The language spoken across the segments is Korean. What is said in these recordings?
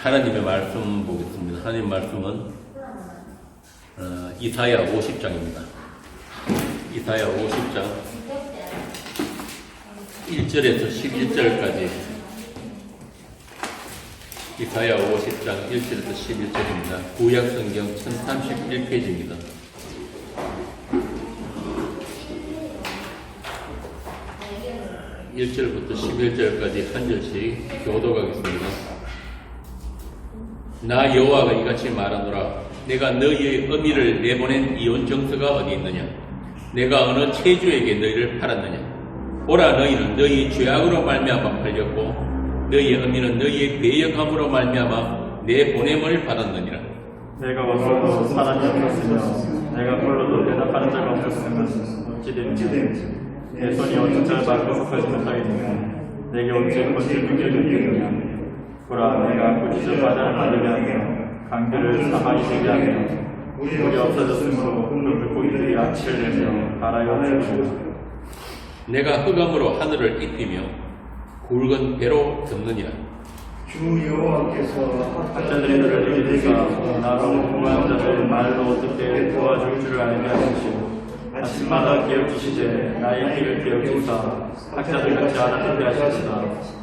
하나님의 말씀 보겠습니다. 하나님 말씀은 이사야 50장입니다. 이사야 50장 1절에서 11절까지 이사야 50장 1절에서 11절입니다. 구약성경 1031페이지입니다. 1절부터 11절까지 한 절씩 교독하겠습니다. 나 여호와가 이같이 말하노라. 내가 너희의 어미를 내보낸 이혼 정서가 어디 있느냐? 내가 어느 체주에게 너희를 팔았느냐? 보라, 너희는 너희 죄악으로 말미암아 팔렸고 너희의 어미는 너희의 배역함으로 말미암아 내 보냄을 받았느니라. 내가 와서도 사람이 없었으며 내가 불러도 대답하는 자가 없었으면 어찌 되느냐? 내 손이 어찌 짧아 구속하지 못하겠느냐? 내게 어찌 건질 능력이 있겠느냐? 보라, 내가 꾸짖어 바다를 마르게 하며 강들을 사방이 되게 하며 물이 없어졌으므로 물고기들이 아치를 내며 바다에 없어지고 내가 흑암으로 하늘을 입히며 굵은 배로 덮느니라. 주 여호와께서 학자들이 너를 이르리가 나로 공부한 자들 말로 어떻게 도와줄 줄을 알게 하시고 아침마다 깨우치시되 나의 길을 깨우치사 학자들 같이 알아듣게 하시리다.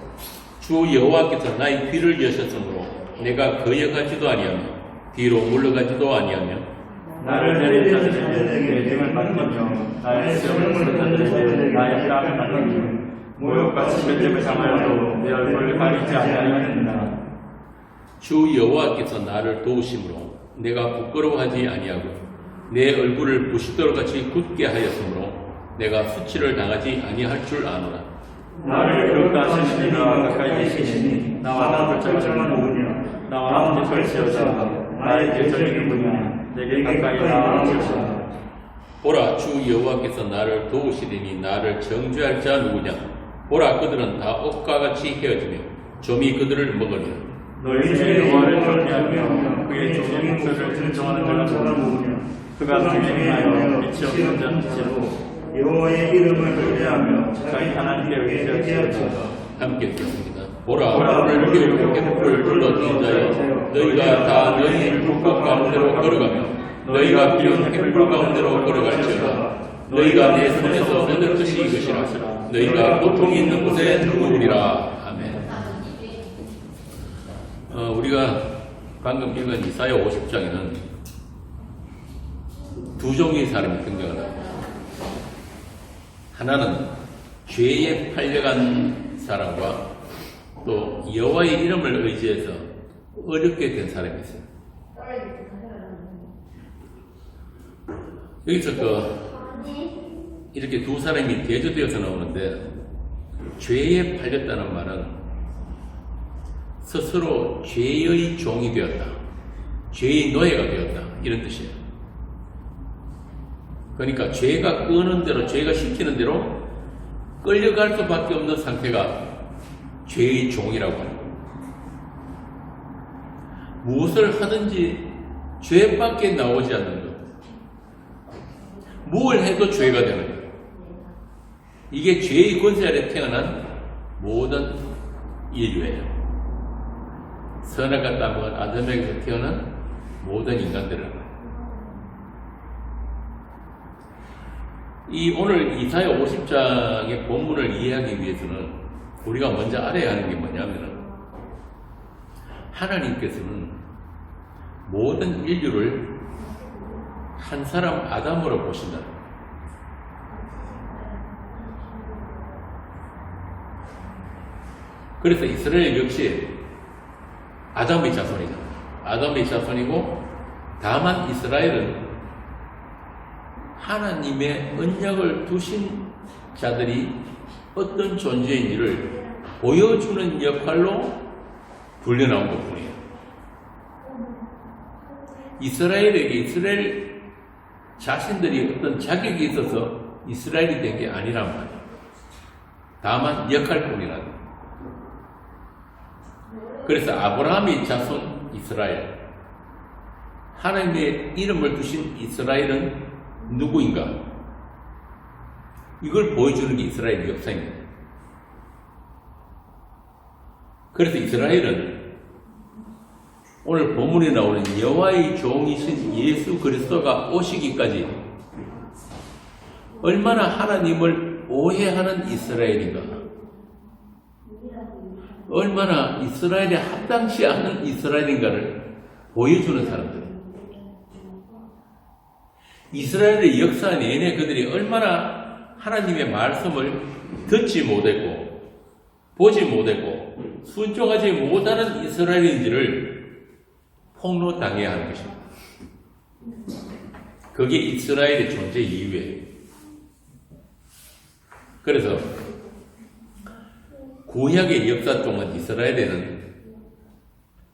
주 여호와께서 나의 귀를 여셨으므로 내가 거역하지도 아니하며 뒤로 물러가지도 아니하며 나를 내린 자들에게 내 등을 맡기며 나의 시험을 치는 자들에게 나의 뺨을 맡기며 모욕과 시련을 당하여도 내 얼굴을 가리지 아니하였느니라. 주 여호와께서 나를 도우심으로 내가 부끄러워하지 아니하고 내 얼굴을 부싯돌 같이 굳게 하였으므로 내가 수치를 당하지 아니할 줄 아노라. 나를 그렇게 하시니가 가까이 계시니 나와 함께 절정은 누구냐? 나와 함께 절치여자 나의 계절이 누구냐? 내게 가까이 나아오시라. 보라, 주 여호와께서 나를 도우시리니 나를 정죄할 자 누구냐? 보라, 그들은 다 옥과 같이 헤어지며 점이 그들을 먹으리라. 너희 중에 여호와를 경외하며 그의 종의 목소리를 들정하는 자가 누구냐? 그가 분명하여 빛이 없는 자는 빛으로 여호와의 이름을 경외하며 자기 하나님께 의지하시옵소서. 함께 읽겠습니다. 보라, 오늘 기울고 회복을 불러주는 자여, 너희가 다 너희 불꽃 가운데로 걸어가며 너희가 비운 햇불 가운데로 걸어갈지어다. 너희가 내 손에서 얻을 것이 이것이라. 너희가 고통이 있는 곳에 누우리라. 아멘. 우리가 방금 읽은 이사야 50장에는 두 종류의 사람이 등장합니다. 하나는 죄에 팔려간 사람과 또 여호와의 이름을 의지해서 어렵게 된 사람이 있어요. 여기서 이렇게 두 사람이 대조되어서 나오는데, 죄에 팔렸다는 말은 스스로 죄의 종이 되었다, 죄의 노예가 되었다, 이런 뜻이에요. 그러니까 죄가 끄는 대로, 죄가 시키는 대로 끌려갈 수밖에 없는 상태가 죄의 종이라고 합니다. 무엇을 하든지 죄밖에 나오지 않는 것, 뭘 해도 죄가 되는 것, 이게 죄의 권세 아래 태어난 모든 인류예요. 선악과 따먹은 아담에게서 태어난 모든 인간들은. 이 오늘 이사야 50장의 본문을 이해하기 위해서는 우리가 먼저 알아야 하는 게 뭐냐면은, 하나님께서는 모든 인류를 한 사람 아담으로 보신다. 그래서 이스라엘 역시 아담의 자손이잖아. 아담의 자손이고, 다만 이스라엘은 하나님의 언약을 두신 자들이 어떤 존재인지를 보여주는 역할로 불려나온 것뿐이에요. 이스라엘에게 이스라엘 자신들이 어떤 자격이 있어서 이스라엘이 된 게 아니란 말이에요. 다만 역할뿐이라는 거예요. 그래서 아브라함의 자손 이스라엘, 하나님의 이름을 두신 이스라엘은 누구인가? 이걸 보여주는 게 이스라엘 역사입니다. 그래서 이스라엘은 오늘 본문에 나오는 여호와의 종이신 예수 그리스도가 오시기까지 얼마나 하나님을 오해하는 이스라엘인가, 얼마나 이스라엘에 합당치 않은 이스라엘인가를 보여주는 사람들. 이스라엘의 역사 내내 그들이 얼마나 하나님의 말씀을 듣지 못했고 보지 못했고 순종하지 못하는 이스라엘인지를 폭로당해야 하는 것입니다. 그게 이스라엘의 존재 이유예요. 그래서 구약의 역사 동안 이스라엘에는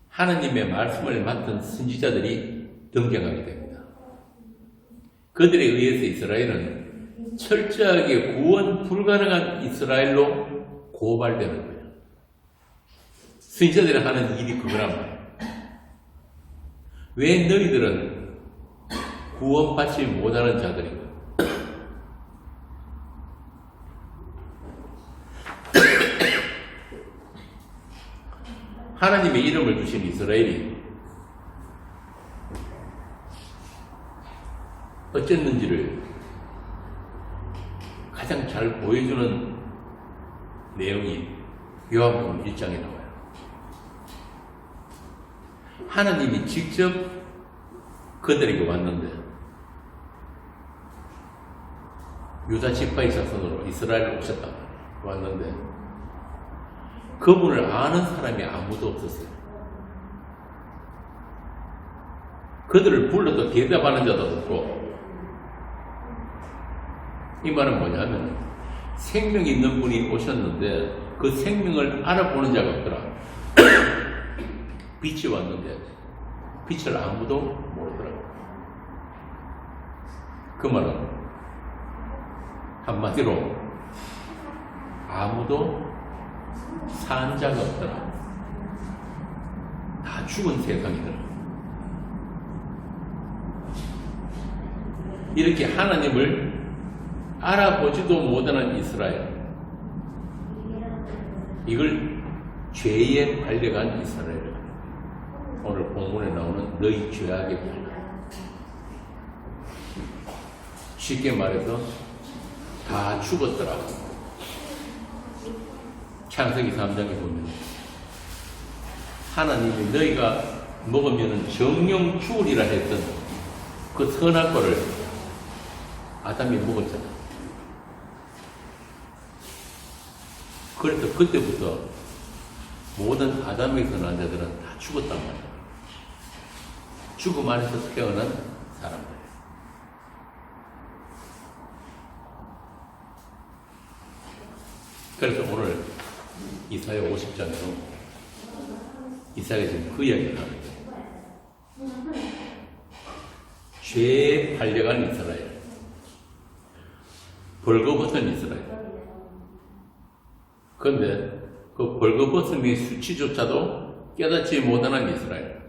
하나님의 말씀을 맡은 선지자들이 등장하게 됩니다. 그들에 의해서 이스라엘은 철저하게 구원 불가능한 이스라엘로 고발되는 거예요. 선지자들이 하는 일이 그거란 말이에요. 왜 너희들은 구원받지 못하는 자들인가? 하나님의 이름을 두신 이스라엘이 어쨌는지를 가장 잘 보여주는 내용이 요한복음 1장에 나와요. 하나님이 직접 그들에게 왔는데, 유다 지파의 자손으로 이스라엘에 오셨다 왔는데 그분을 아는 사람이 아무도 없었어요. 그들을 불러도 대답하는 자도 없고, 이 말은 뭐냐면 생명이 있는 분이 오셨는데 그 생명을 알아보는 자가 없더라. 빛이 왔는데 빛을 아무도 모르더라고요. 그 말은 한마디로 아무도 산 자가 없더라. 다 죽은 세상이더라. 이렇게 하나님을 알아보지도 못하는 이스라엘, 이걸 죄에 팔려간 이스라엘, 오늘 본문에 나오는 너희 죄악에 팔려. 쉽게 말해서 다 죽었더라. 창세기 3장에 보면 하나님이 너희가 먹으면 정령 죽으리라 했던 그 선악 과를 아담이 먹었잖아. 그래서 그때부터 모든 아담에서 난 자들은 다 죽었단 말이야. 죽음 안에서 태어난 사람들. 그래서 오늘 이사야 50장에서 이사야가 지금 그 이야기를 하는 거예요. 죄에 팔려간 이스라엘, 벌거벗은 이스라엘. 그런데 그 벌거벗음의 수치조차도 깨닫지 못하는 이스라엘,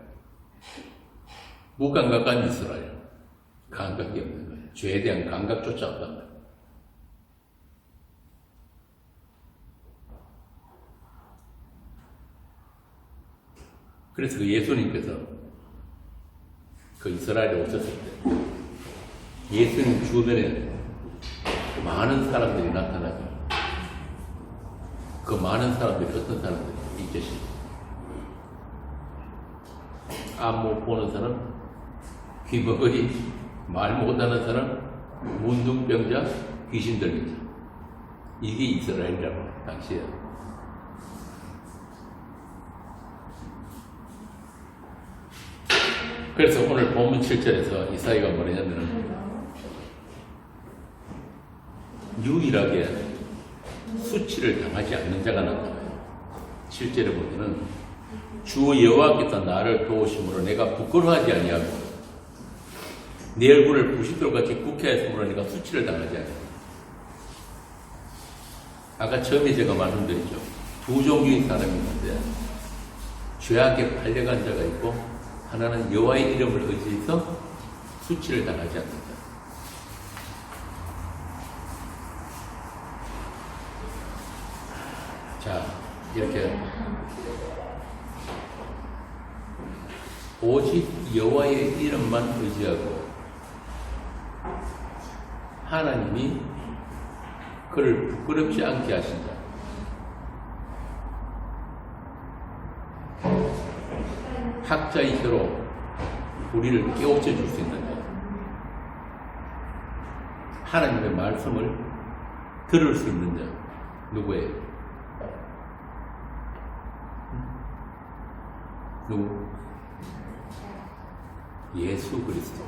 무감각한 이스라엘, 감각이 없는 거예요. 죄에 대한 감각조차 없단 말이에요. 그래서 그 예수님께서 그 이스라엘에 오셨을 때 예수님 주변에 많은 사람들이 나타나고, 그 많은 사람들이 어떤 사람들이 있겠지? 안 못 보는 사람, 귀머거리, 말 못하는 사람, 문둥병자, 귀신 들린 자. 이게 이스라엘이라고 당시에. 그래서 오늘 본문 7절에서 이사야가 뭐냐면은 유일하게 수치를 당하지 않는 자가 나타나요. 7절에 보면은 주 여호와께서 나를 도우심으로 내가 부끄러워하지 아니하고 내 얼굴을 부싯돌같이 굳게 하였으므로 내가 수치를 당하지 아니하고. 아까 처음에 제가 말씀드렸죠. 두 종류의 사람이 있는데 죄악에 팔려간 자가 있고, 하나는 여호와의 이름을 의지해서 수치를 당하지 않는다. 자, 이렇게 오직 여호와의 이름만 의지하고 하나님이 그를 부끄럽지 않게 하신 자. 학자의 혀로 우리를 깨우쳐 줄 수 있는 자. 하나님의 말씀을 들을 수 있는 자. 누구예요? 누구? 예수 그리스도.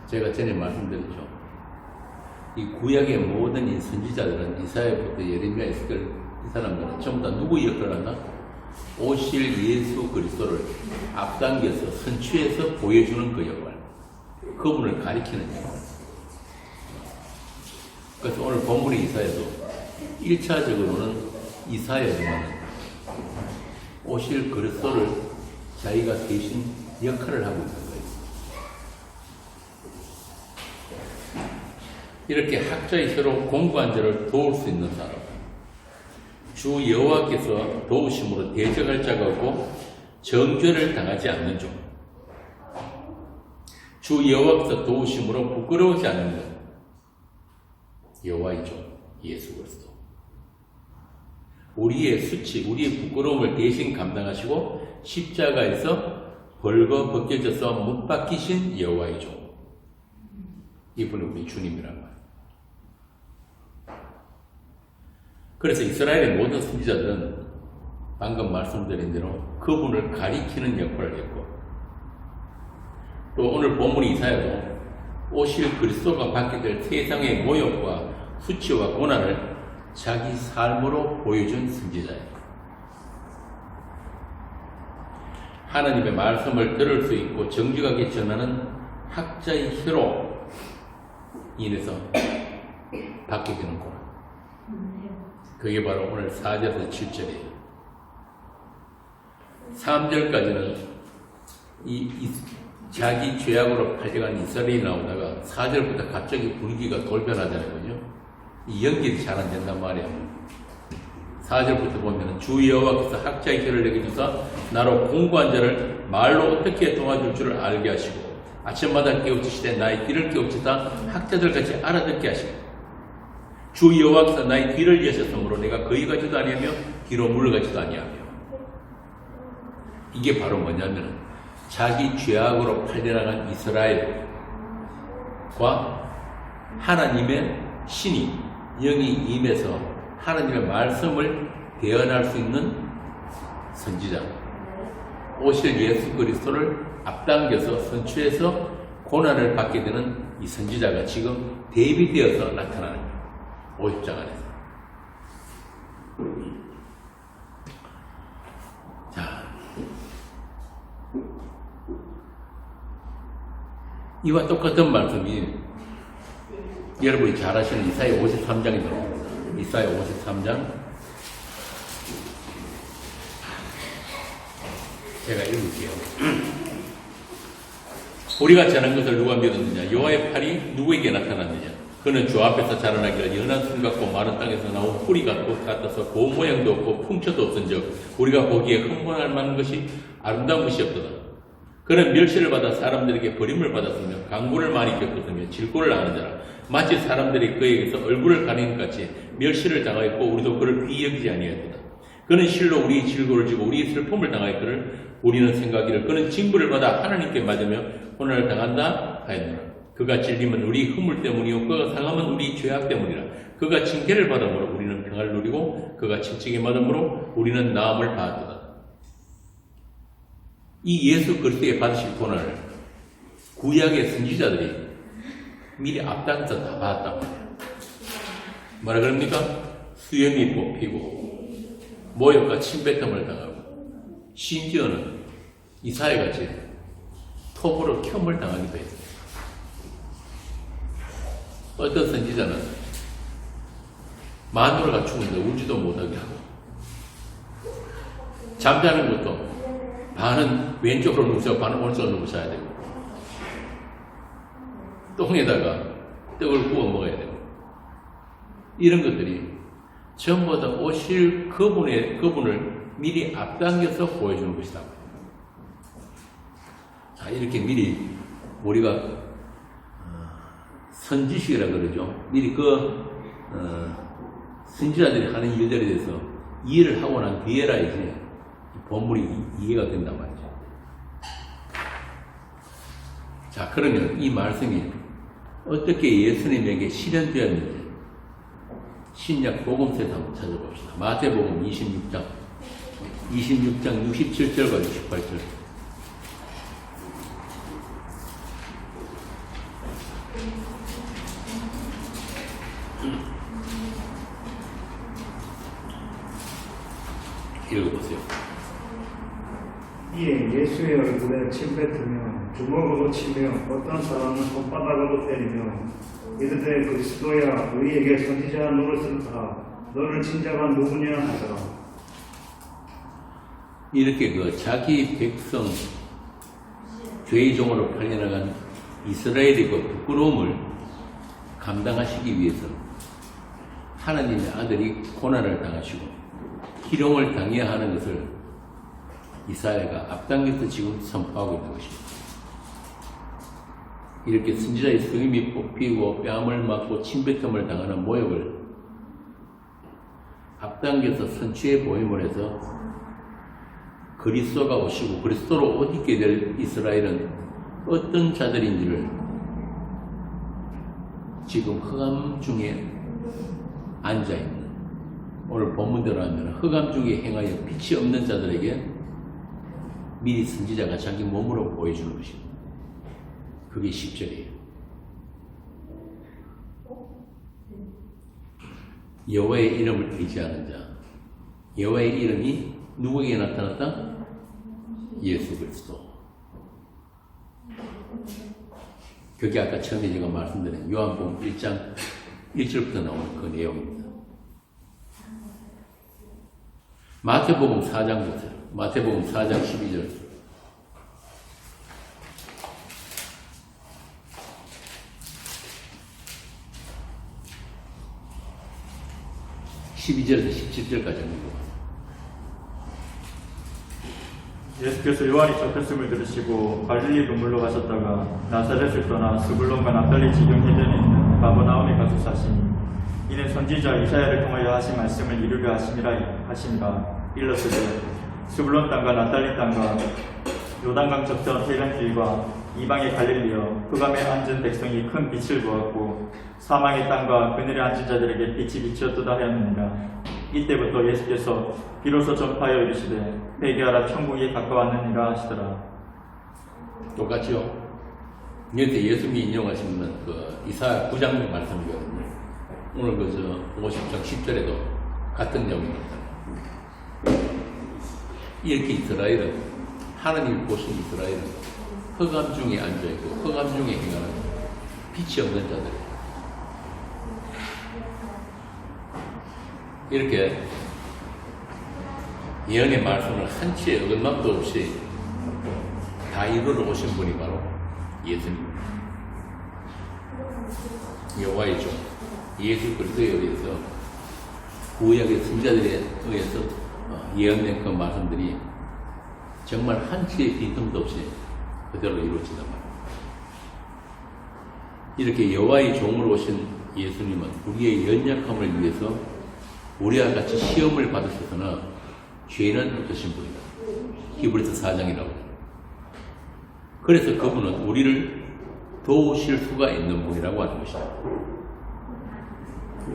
제가 전에 말씀드렸죠. 이 구약의 모든 이 선지자들은 이사야부터 예레미야, 에스겔 이 사람들은 전부 다 누구 역할을 한다? 오실 예수 그리스도를 앞당겨서 선취해서 보여주는 그 역할. 그분을 가리키는 역할. 그래서 오늘 본문의 이사야도 1차적으로는 이사야지만 오실 그리스도를 자기가 대신 역할을 하고 있는 거예요. 이렇게 학자의 혀로 공부한 자를 도울 수 있는 사람. 주 여호와께서 도우심으로 대적할 자가 없고 정죄를 당하지 않는 종. 주 여호와께서 도우심으로 부끄러워하지 않는 것. 여호와의 종 예수 그리스도. 우리의 수치, 우리의 부끄러움을 대신 감당하시고 십자가에서 벌거 벗겨져서 못 박히신 여호와의 종. 이분은 우리 주님이란 말이에요. 그래서 이스라엘의 모든 선지자들은 방금 말씀드린 대로 그분을 가리키는 역할을 했고, 또 오늘 본문 이사야도 오실 그리스도가 받게 될 세상의 모욕과 수치와 고난을 자기 삶으로 보여준 선지자예요. 하나님의 말씀을 들을 수 있고 정직하게 전하는 학자의 혀로 인해서 받게 되는 고난. 그게 바로 오늘 4절에서 7절이에요. 3절까지는 자기 죄악으로 팔려간 이스라엘이 나오다가 4절부터 갑자기 분위기가 돌변하잖아요. 이 연결이 잘 안 된단 말이에요. 4절부터 보면 주 여호와께서 학자의 혀를 내게 주사 나로 공부한 자를 말로 어떻게 도와줄 줄을 알게 하시고 아침마다 깨우치시되 나의 귀를 깨우치다 학자들같이 알아듣게 하시고 주 여호와께서 나의 귀를 여셨으므로 내가 거의 가지도 아니하며 귀로 물러가지도 아니하며. 이게 바로 뭐냐면 자기 죄악으로 팔려나간 이스라엘과 하나님의 신이 영이 임해서 하나님의 말씀을 대언할 수 있는 선지자, 오실 예수 그리스도를 앞당겨서 선취해서 고난을 받게 되는 이 선지자가 지금 대비되어서 나타나는 거예요. 50장 안에서. 자, 이와 똑같은 말씀이 여러분이 잘 아시는 이사야 53장에 들어옵니다. 이사야 53장 제가 읽을게요. 우리가 전한 것을 누가 믿었느냐? 여호와의 팔이 누구에게 나타났느냐? 그는 주 앞에서 자라나기를 연한 순 같고 마른 땅에서 나온 뿌리 같아서 고 모양도 없고 풍처도 없은즉 우리가 보기에 흥분할 만한 것이 아름다운 것이 없도다. 그는 멸시를 받아 사람들에게 버림을 받았으며 강구를 많이 겪었으며 질고를 하는 자라. 마치 사람들이 그에게서 얼굴을 가리는 것 같이 멸시를 당하였고 우리도 그를 귀히 여기지 아니하였도다. 그는 실로 우리의 질고를 지고 우리의 슬픔을 당하였거늘 우리는 생각하기를 그는 징벌을 받아 하나님께 맞으며 고난을 당한다 하였노라. 그가 질림은 우리 허물 때문이요 그가 상함은 우리 죄악 때문이라. 그가 징계를 받음으로 우리는 평안을 누리고 그가 칭칭에 받음으로 우리는 나음을 받았다. 이 예수 그리스도의 받으실 고난을 구약의 선지자들이 미리 앞당겨서 다 받았단 말이에요. 뭐라 그럽니까? 수염이 뽑히고 모욕과 침뱉음을 당하고 심지어는 이사야같이 톱으로 켬을 당하기도 했어요. 어떤 선지자는 마누라가 죽은데 울지도 못하게 하고 잠자는 것도 반은 왼쪽으로 누우셔 반은 오른쪽으로 누우셔야 되고 똥에다가 떡을 구워 먹어야 되고 이런 것들이 전부 다 오실 그분을 미리 앞당겨서 보여주는 것이다. 자, 이렇게 미리 우리가 선지식이라 그러죠. 미리 선지자들이 하는 일들에 대해서 이해를 하고 난 뒤에라 이제 본문이 이해가 된단 말이죠. 자, 그러면 이 말씀이 어떻게 예수님에게 실현되었는지 신약 복음서에서 한번 찾아봅시다. 마태복음 26장 67절과 68절. 읽어보세요. 이에 예수의 얼굴에 침 뱉으며 주먹으로 치며 어떤 사람은 손바닥으로 때리며 이르되 그리스도야 우리에게 선지자 노릇을 하라 너를 친자가 누구냐 하더라. 이렇게 자기 백성 죄의 종으로 팔려나간 이스라엘의 부끄러움을 감당하시기 위해서 하나님의 아들이 고난을 당하시고 희롱을 당해야 하는 것을 이사야가 앞당겨서 지금 선포하고 있는 것입니다. 이렇게 선지자의 성임이 뽑히고 뺨을 맞고 침뱉음을 당하는 모욕을 앞당겨서 선취의 보임을 해서 그리스도가 오시고 그리스도로 옷 입게 될 이스라엘은 어떤 자들인지를 지금 흑암 중에 앉아있는, 오늘 본문대로 하면 흑암 중에 행하여 빛이 없는 자들에게 미리 선지자가 자기 몸으로 보여주는 것입니다. 그게 10절이에요. 여호와의 이름을 의지하는 자. 여호와의 이름이 누구에게 나타났다? 예수 그리스도. 그게 아까 처음에 제가 말씀드린 요한복음 1장 1절부터 나오는 그 내용입니다. 마태복음 4장 보세요. 마태복음 4장 12절. (12절에서) 17절까지 읽고 예수께서 요한이 접했음을 들으시고 갈릴리 눈물로 가셨다가 나사렛을 떠나 스불론과 납달리 지경 해변에 있는 가버나움에 가서 사시니 이는 선지자 이사야를 통하여 하신 말씀을 이루게 하심이라. 일러스되 스불론 땅과 납달리 땅과 요단강 저편 해변길과 이방의 갈릴리여 흑암에 앉은 백성이 큰 빛을 보았고 사망의 땅과 그늘에 앉은 자들에게 빛이 비치었도다 하였느니라. 이때부터 예수께서 비로소 전파하여 이르시되 회개하라 천국이 가까웠느니라 하시더라. 똑같죠? 이때 예수님이 인용하시는 그 이사야 9장 말씀이거든요. 오늘 그 50장 10절에도 같은 내용입니다. 이렇게 이스라엘은, 하나님이 보신 이스라엘은 흑암 중에 앉아있고 흑암 중에 행하는 빛이 없는 자들. 이렇게 예언의 말씀을 한치의 어긋남도 없이 다 이루러 오신 분이 바로 예수님입니다. 여호와의 종 예수 그리스도에 의해서 구약의 선지자들에 의해서 예언된 그 말씀들이 정말 한치의 빈틈도 없이 그대로 이루어지단 말입니다. 이렇게 여호와의 종으로 오신 예수님은 우리의 연약함을 위해서 우리와 같이 시험을 받으셨으나 죄는 없으신 분이다. 히브리서 4장이라고. 그래서 그분은 우리를 도우실 수가 있는 분이라고 하는 것이다.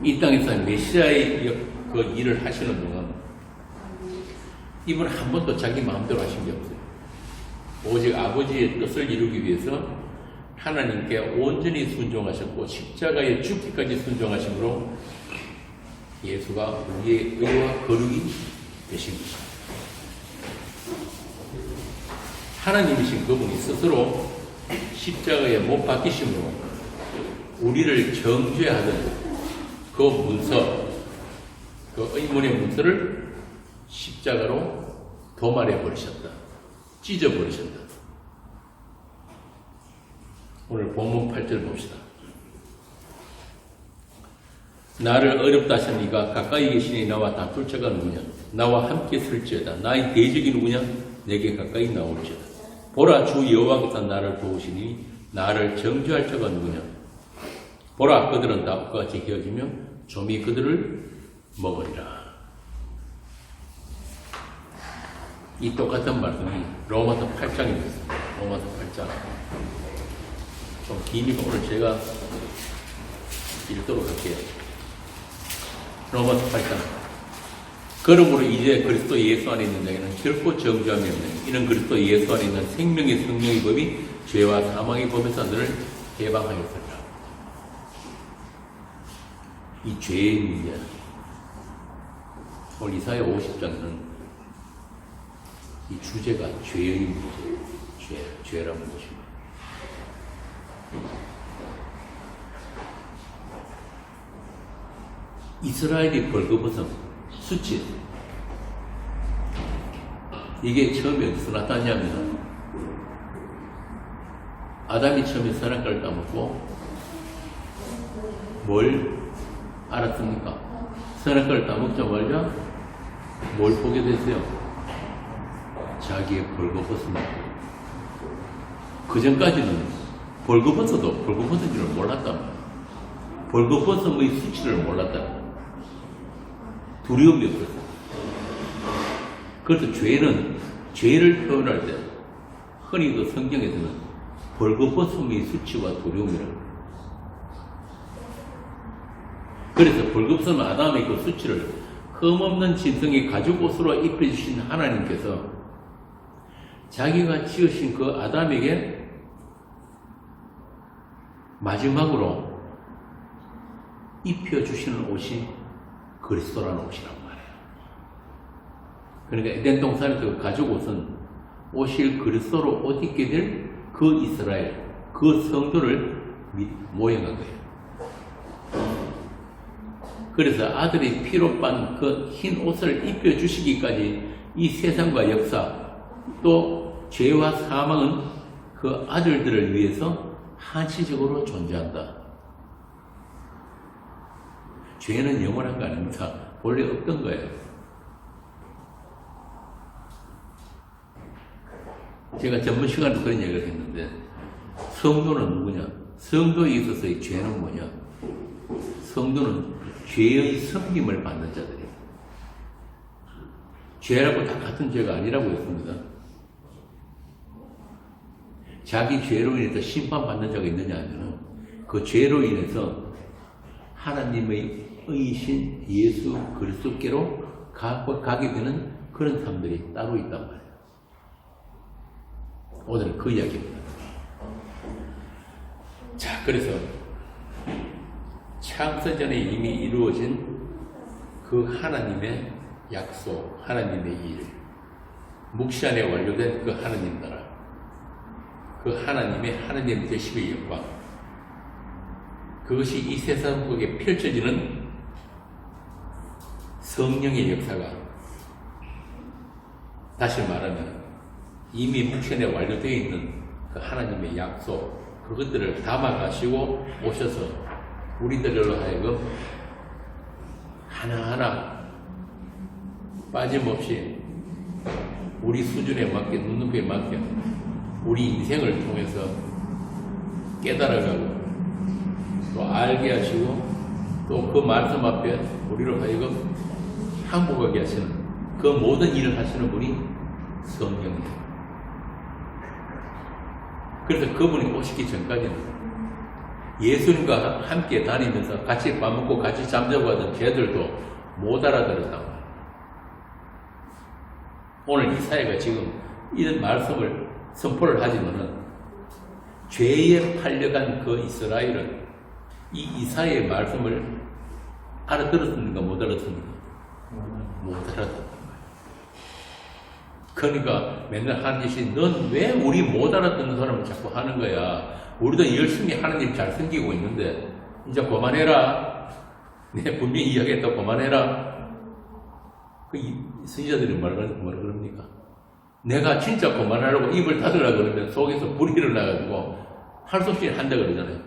이 땅에서 메시아의 그 일을 하시는 동안 이분은 한 번도 자기 마음대로 하신 게 없어요. 오직 아버지의 뜻을 이루기 위해서 하나님께 온전히 순종하셨고 십자가에 죽기까지 순종하심으로 예수가 우리의 의와 거룩이 되신 것입니다. 하나님이신 그분이 스스로 십자가에 못 박히심으로 우리를 정죄하던 그 문서, 그 의문의 문서를 십자가로 도말해 버리셨다. 찢어 버리셨다. 오늘 본문 8절 봅시다. 나를 어렵다 하신 이가 가까이 계시니 나와 다툴 자가 누구냐? 나와 함께 설지어다. 나의 대적이 누구냐? 내게 가까이 나올지어다. 보라, 주 여호와께서 나를 도우시니 나를 정죄할 자가 누구냐? 보라, 그들은 나무와 같이 헤어지며 좀이 그들을 먹으리라. 이 똑같은 말씀이 로마서 8장에 있습니다. 로마서 8장. 좀 기니까 오늘 제가 읽도록 할게요. 로마서 8장. 그러므로 이제 그리스도 예수 안에 있는 자에게는 결코 정죄함이 없는, 이는 그리스도 예수 안에 있는 생명의 성령의 법이 죄와 사망의 법에서 너를 해방하였으리라. 이 죄의 문제. 오늘 이사야 50장에는 이 주제가 죄의 문제, 죄라는 것입니다. 이스라엘이 벌거벗은 수치, 이게 처음에 어디서 나타나냐면 아담이 처음에 선악과를 따먹고 뭘 알았습니까? 선악과를 따먹자마자 뭘 보게 됐어요? 자기의 벌거벗음을. 그 전까지는 벌거벗어도 벌거벗은 줄을 몰랐단 말이에요. 벌거벗음의 수치를 몰랐다. 두려움이 없었어요. 그래서 죄를 표현할 때 흔히 그 성경에서는 벌거벗음의 수치와 두려움이라고. 그래서 벌거벗은 아담의 그 수치를 흠없는 진성의 가죽옷으로 입혀주신 하나님께서 자기가 지으신 그 아담에게 마지막으로 입혀주시는 옷이 그리스도라는 옷이란 말이에요. 그러니까 에덴 동산에서 그 가죽옷은 옷일 그리스도로 옷 입게 될 그 이스라엘, 그 성도를 모형한 거예요. 그래서 아들의 피로 빤 그 흰 옷을 입혀주시기까지 이 세상과 역사, 또 죄와 사망은 그 아들들을 위해서 한시적으로 존재한다. 죄는 영원한 거 아닙니다. 원래 없던 거예요. 제가 전문 시간에 그런 얘기를 했는데, 성도는 누구냐? 성도에 있어서의 죄는 뭐냐? 성도는 죄의 섬김을 받는 자들이에요. 죄라고 다 같은 죄가 아니라고 했습니다. 자기 죄로 인해서 심판받는 자가 있느냐 하면 그 죄로 인해서 하나님의 의신 예수 그리스도께로 가게 되는 그런 사람들이 따로 있단 말이에요. 오늘은 그 이야기입니다. 자, 그래서 창세전에 이미 이루어진 그 하나님의 약속, 하나님의 일, 묵시 안에 완료된 그 하나님 나라, 그 하나님의 하나님 되심의 영광, 그것이 이 세상 속에 펼쳐지는 성령의 역사가, 다시 말하면 이미 묵시안에 완료되어 있는 그 하나님의 약속, 그것들을 담아가시고 오셔서 우리들로 하여금 하나하나 빠짐없이 우리 수준에 맞게, 눈높이에 맞게 우리 인생을 통해서 깨달아가고 또 알게 하시고 또 그 말씀 앞에 우리로 하여금 항복하게 하시는 그 모든 일을 하시는 분이 성령이에요. 그래서 그분이 오시기 전까지는 예수님과 함께 다니면서 같이 밥 먹고 같이 잠자고 하던 쟤들도 못 알아들었단 말이에요. 오늘 이사야가 지금 이런 말씀을 선포를 하지만은 죄에 팔려간 그 이스라엘은 이 이사야의 말씀을 알아들었습니까? 못 알아듣습니까? 못 알아듣는 거예요. 그러니까 맨날 하나님이 넌 왜 우리 못 알아듣는 사람을 자꾸 하는 거야? 우리도 열심히 하나님 잘 섬기고 있는데 이제 그만해라. 내 분명히 이야기했다 그만해라. 그 선지자들이 뭐라 그럽니까? 내가 진짜 그만하라고 입을 닫으라고 그러면 속에서 불이 일어나가지고 할 수 없이 한다 그러잖아요.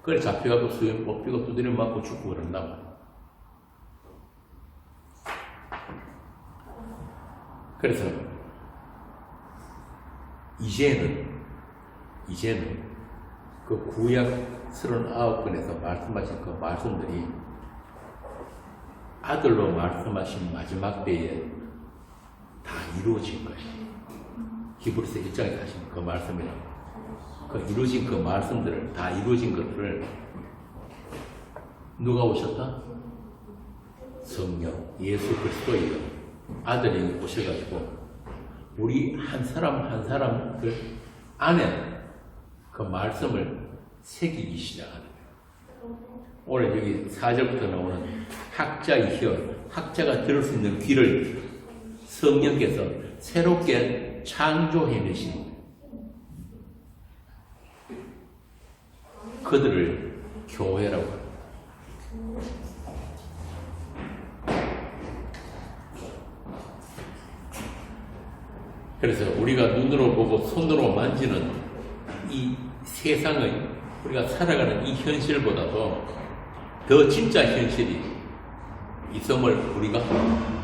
그래 잡혀가고 수염 뽑히고 두드려 맞고 죽고 그런다고. 그래서 이제는 그 구약 39권에서 말씀하신 그 말씀들이 아들로 말씀하신 마지막 때에 다 이루어진 거예요. 히브리서 1장에 하신 그 말씀이라고. 그 이루어진 그 말씀들을 다 이루어진 것들을 누가 오셨다? 성령 예수 그리스도의 아들이 오셔가지고 우리 한 사람 한 사람들 안에 그 말씀을 새기기 시작하는 거예요. 오늘 여기 4절부터 나오는 학자의 혀, 학자가 들을 수 있는 귀를 성령께서 새롭게 창조해내신 거예요. 그들을 교회라고 합니다. 그래서 우리가 눈으로 보고 손으로 만지는 이 세상의 우리가 살아가는 이 현실보다도 더 진짜 현실이 있음을 우리가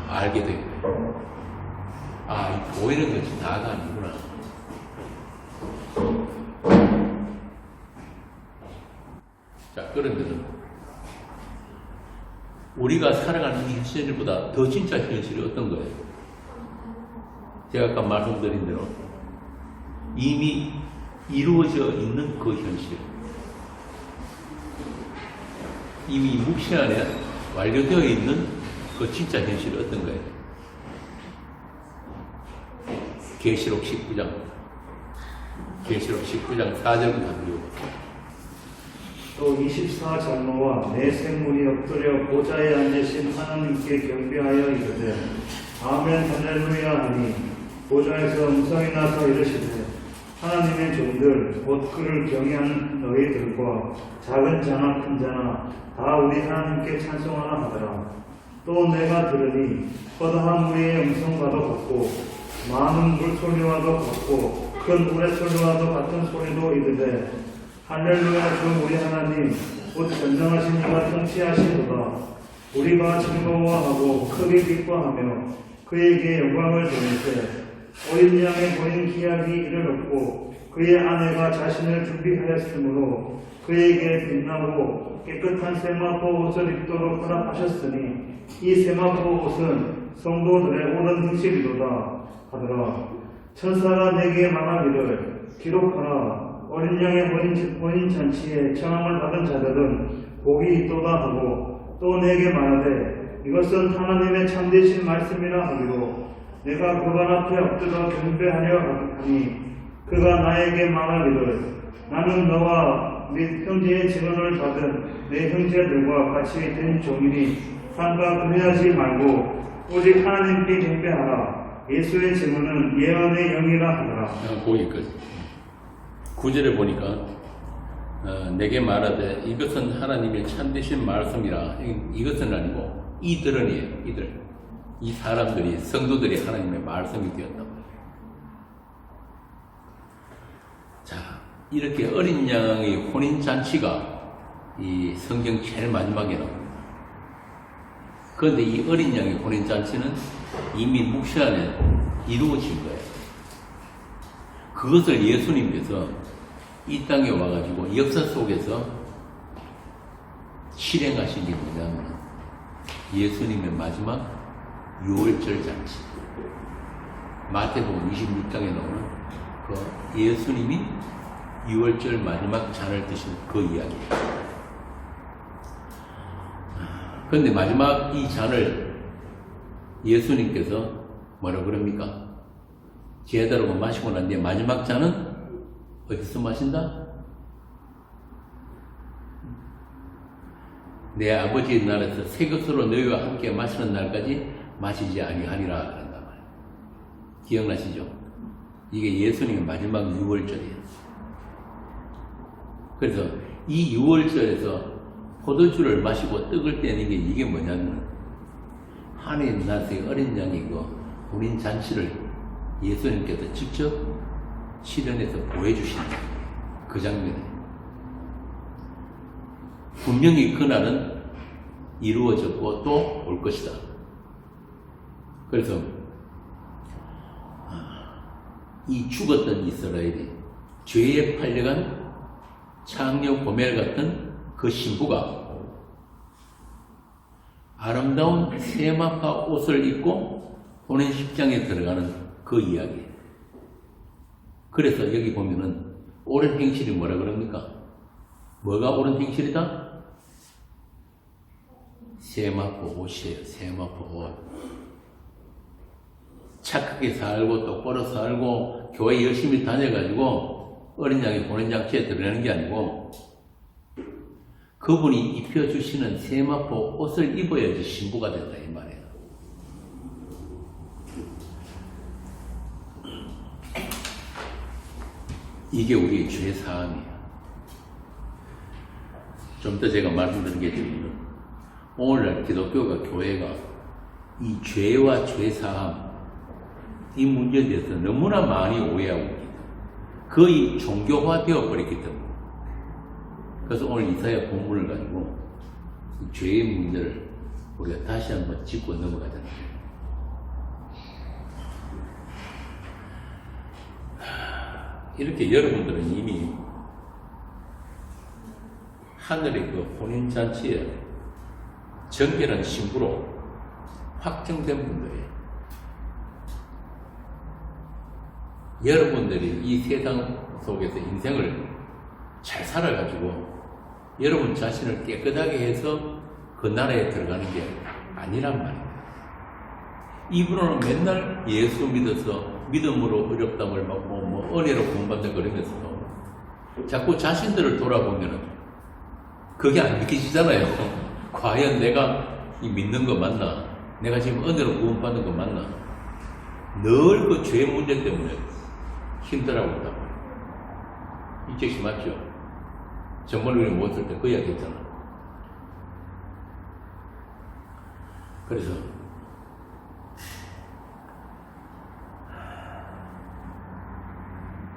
알게 됩니다. 아, 이 보이는 것이 다가 아니구나. 자, 그러면 우리가 살아가는 이 현실보다 더 진짜 현실이 어떤 거예요? 제가 아까 말씀드린 대로 이미 이루어져 있는 그 현실, 이미 묵시 안에 완료되어 있는 그 진짜 현실이 어떤 거예요? 계시록 19장 4절부터 한번 또 24장로와 내 생물이 엎드려 보좌에 앉으신 하나님께 경배하여 이르되 아멘 할렐루야 하니 보좌에서 음성이 나서 이르시되 하나님의 종들 곧 그를 경외하는 너희들과 작은 자나 큰 자나 다 우리 하나님께 찬송하나 하더라. 또 내가 들으니 허다한 무리의 음성과도 같고 많은 물소리와도 같고 큰 우레소리와도 같은 소리도 이르되 할렐루야 주 우리 하나님 곧 전능하신 이가 통치하시도다. 우리가 즐거워하고 크게 기뻐하며 그에게 영광을 돌리되 어린 양의 본인 기약이 이를 얻고 그의 아내가 자신을 준비하였으므로 그에게 빛나고 깨끗한 세마포 옷을 입도록 허락하셨으니 이 세마포 옷은 성도들의 옳은 행실이로다 하더라. 천사가 내게 말하기를 기록하라. 어린 양의 본인 잔치에 청함을 받은 자들은 복이 있도다 하고 또 내게 말하되 이것은 하나님의 참되신 말씀이라 하기로 내가 그분 앞에 엎드려 경배하려 하니 그가 나에게 말하기를 나는 너와 및 형제의 증언을 받은 내 형제들과 같이 된 종이니 삼가 그래하지 말고 오직 하나님께 경배하라. 예수의 증언은 예언의 영이라 하더라. 거기까지 9절에 보니까 내게 말하되 이것은 하나님의 참되신 말씀이라. 이것은 아니고 이들은이에요. 이 사람들이 성도들이 하나님의 말씀이 되었다고. 자, 이렇게 어린 양의 혼인 잔치가 이 성경 제일 마지막에 나옵니다. 그런데 이 어린 양의 혼인 잔치는 이미 묵시 안에 이루어진 거예요. 그것을 예수님께서 이 땅에 와가지고 역사 속에서 실행하신 게 뭐냐면 예수님의 마지막 유월절 잔치. 마태복음 26장에 나오는 그 예수님이 유월절 마지막 잔을 드신 그 이야기예요. 그런데 마지막 이 잔을 예수님께서 뭐라 그럽니까? 제자들하고 마시고 난 뒤에 마지막 잔은 어디서 마신다? 내 아버지의 나라에서 새 것으로 너희와 함께 마시는 날까지 마시지 아니하리라 그런단 말이에요. 기억나시죠? 이게 예수님의 마지막 유월절이에요. 그래서 이 유월절에서 포도주를 마시고 떡을 떼는 게 이게 뭐냐면 하나님 나라의 어린 양이 그 혼인 잔치를 예수님께서 직접 실현해서 보여주신 그 장면이에요. 분명히 그날은 이루어졌고 또 올 것이다. 그래서 이 죽었던 이스라엘이 죄에 팔려간 창녀 고멜 같은 그 신부가 아름다운 세마파 옷을 입고 혼인식장에 들어가는 그 이야기. 그래서 여기 보면은 옳은 행실이 뭐라 그럽니까? 뭐가 옳은 행실이다? 세마포 옷이에요. 세마포 옷. 착하게 살고 똑바로 살고 교회 열심히 다녀가지고 어린 양이 보낸 장치에 들어가는 게 아니고 그분이 입혀주시는 세마포 옷을 입어야지 신부가 된다 이 말이에요. 이게 우리의 죄 사함이에요. 좀 더 제가 말씀드리겠지만 오늘날 기독교가 교회가 이 죄와 죄 사함 이 문제에 대해서 너무나 많이 오해하고 있습니다. 거의 종교화 되어버렸기 때문에. 그래서 오늘 이사야 본문을 가지고 이 죄의 문제를 우리가 다시 한번 짚고 넘어가잖아요. 이렇게 여러분들은 이미 하늘의 그 혼인잔치에 정결한 신부로 확정된 분들이에요. 여러분들이 이 세상 속에서 인생을 잘 살아가지고 여러분 자신을 깨끗하게 해서 그 나라에 들어가는 게 아니란 말이에요. 이분은 맨날 예수 믿어서 믿음으로 어렵담을 받고 은혜로 구원받는 그러면서 자꾸 자신들을 돌아보면은 그게 안 믿기지잖아요. 과연 내가 이 믿는 거 맞나? 내가 지금 은혜로 구원받는 거 맞나? 늘 그 죄 문제 때문에 힘들어하고 있다고. 이 책이 맞죠? 정말 우리 모았을 때 그 이야기 했잖아. 그래서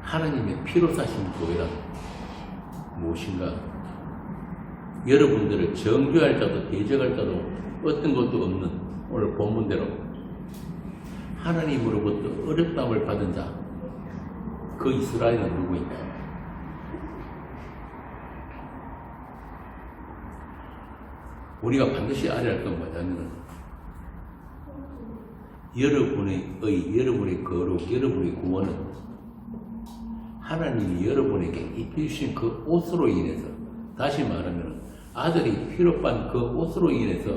하나님의 피로 사신 교회란 무엇인가? 여러분들을 정죄할 자도 대적할 자도 어떤 것도 없는 오늘 본문대로 하나님으로부터 어렵담을 받은 자, 그 이스라엘은 누구인가? 우리가 반드시 알아야 할 건 뭐냐면 여러분의 거룩, 여러분의 구원은 하나님이 여러분에게 입혀주신 그 옷으로 인해서, 다시 말하면 아들이 피로 빤 그 옷으로 인해서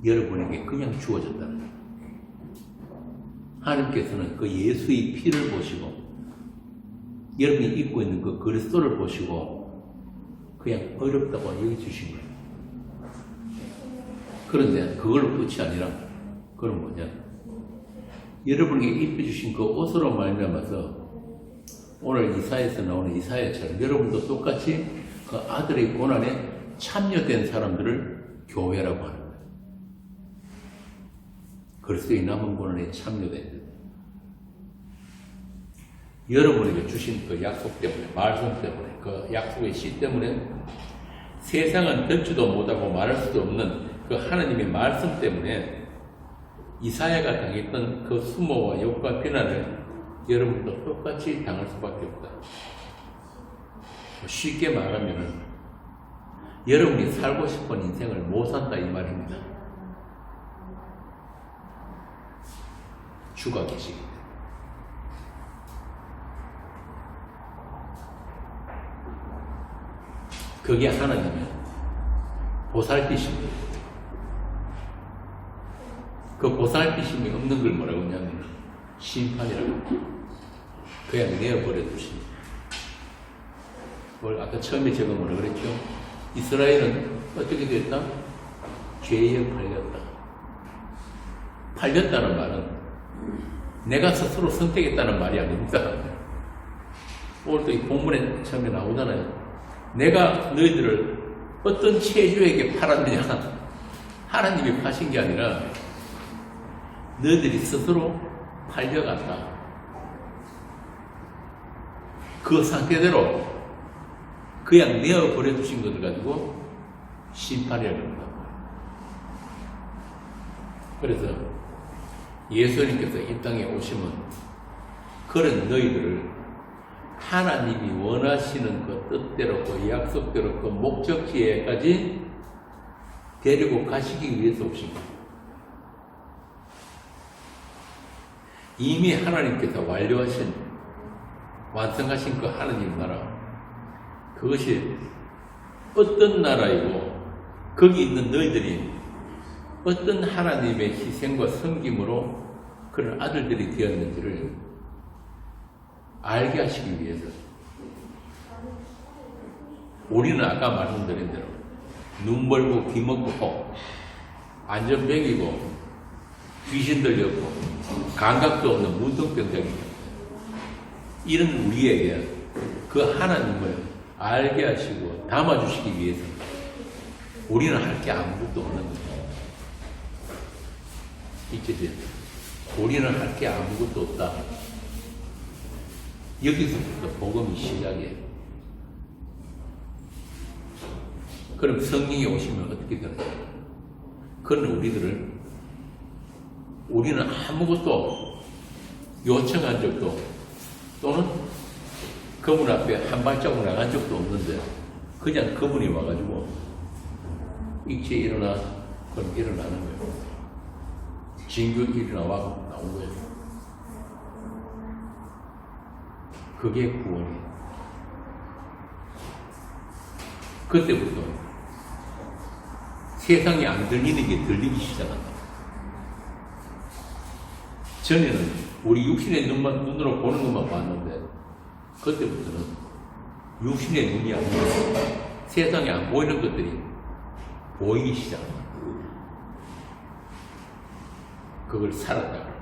여러분에게 그냥 주어졌다는 거예요. 하나님께서는 그 예수의 피를 보시고 여러분이 입고 있는 그 그리스도를 보시고 그냥 어렵다고 여겨주신 거예요. 그런데 그걸로 끝이 아니라 그건 뭐냐? 여러분에게 입혀주신 그 옷으로 말미암아서 오늘 이사야에서 나오는 이사야처럼 여러분도 똑같이 그 아들의 고난에 참여된 사람들을 교회라고 하는 거예요. 그리스도의 남은 고난에 참여된 여러분에게 주신 그 약속 때문에, 말씀 때문에, 그 약속의 시 때문에 세상은 듣지도 못하고 말할 수도 없는 그 하나님의 말씀 때문에 이사야가 당했던 그 수모와 욕과 비난을 여러분도 똑같이 당할 수밖에 없다. 쉽게 말하면 여러분이 살고 싶은 인생을 못 산다 이 말입니다. 주가 계시기 때문에. 그게 하나님의 보살피심이에요. 그 보살피심이 없는 걸 뭐라고 하냐면 심판이라고. 그냥 내어버려 두십니다. 뭘 아까 처음에 제가 뭐라 그랬죠? 이스라엘은 어떻게 됐다? 죄에 팔렸다. 팔렸다는 말은 내가 스스로 선택했다는 말이 아닙니다. 오늘도 이 본문에 처음에 나오잖아요. 내가 너희들을 어떤 체주에게 팔았느냐? 하나님이 파신 게 아니라 너희들이 스스로 팔려갔다. 그 상태대로 그냥 내어버려 두신 것을 가지고 심판이라고 합니다. 그래서 예수님께서 이 땅에 오시면 그런 너희들을 하나님이 원하시는 그 뜻대로 그 약속대로 그 목적지에까지 데리고 가시기 위해서 오신 거예요. 이미 하나님께서 완성하신 그 하나님 나라, 그것이 어떤 나라이고 거기 있는 너희들이 어떤 하나님의 희생과 섬김으로 그런 아들들이 되었는지를 알게 하시기 위해서 우리는 아까 말씀드린 대로 눈 멀고 귀 먹고 안전병이고 귀신 들렸고 감각도 없는 문둥병자입니다. 이런 우리에게 그 하나님을 알게 하시고 담아주시기 위해서 우리는 할 게 아무것도 없는 거예요. 이제 우리는 할 게 아무것도 없다. 여기서부터 복음이 시작이에요. 그럼 성령이 오시면 어떻게 되나요? 그런 우리는 아무것도 요청한 적도 또는 그분 앞에 한 발자국 나간 적도 없는데 그냥 그분이 와가지고 일체 일어나, 그럼 일어나는 거예요. 진규 일어나와 나온 거예요. 그게 구원이에요. 그때부터 세상에 안 들리는 게 들리기 시작한다. 전에는 우리 육신의 눈으로 보는 것만 봤는데 그때부터는 육신의 눈이 아니고 세상에 안 보이는 것들이 보이기 시작한다. 그걸 살았다.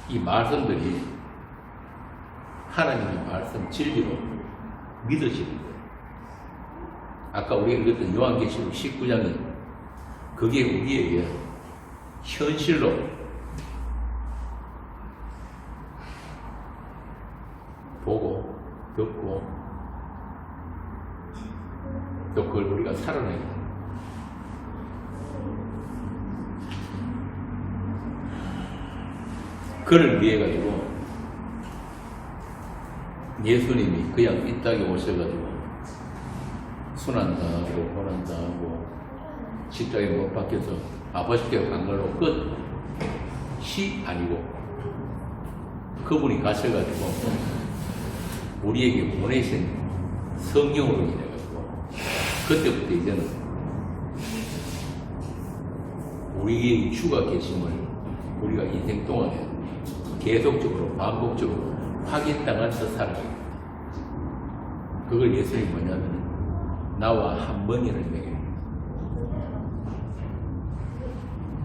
이 말씀들이 하나님의 말씀 진리로 믿어지는 거예요. 아까 우리가 읽었던 요한계시록 19장은 그게 우리에게 현실로 보고 듣고 또 그걸 우리가 살아내야 돼요. 그를 위해 가지고 예수님이 그냥 이 땅에 오셔가지고 순환당하고 고난당하고 십자가에 못 박혀서 아버지께 간 걸로 끝이 아니고 그분이 가셔가지고 우리에게 보내신 성령으로 인해가지고 그때부터 이제는 우리의 주가 계심을 우리가 인생 동안에 계속적으로 반복적으로 확인당하면서 살아갑니다. 그걸 예수님이 뭐냐면 나와 한 번이를 매깁니다.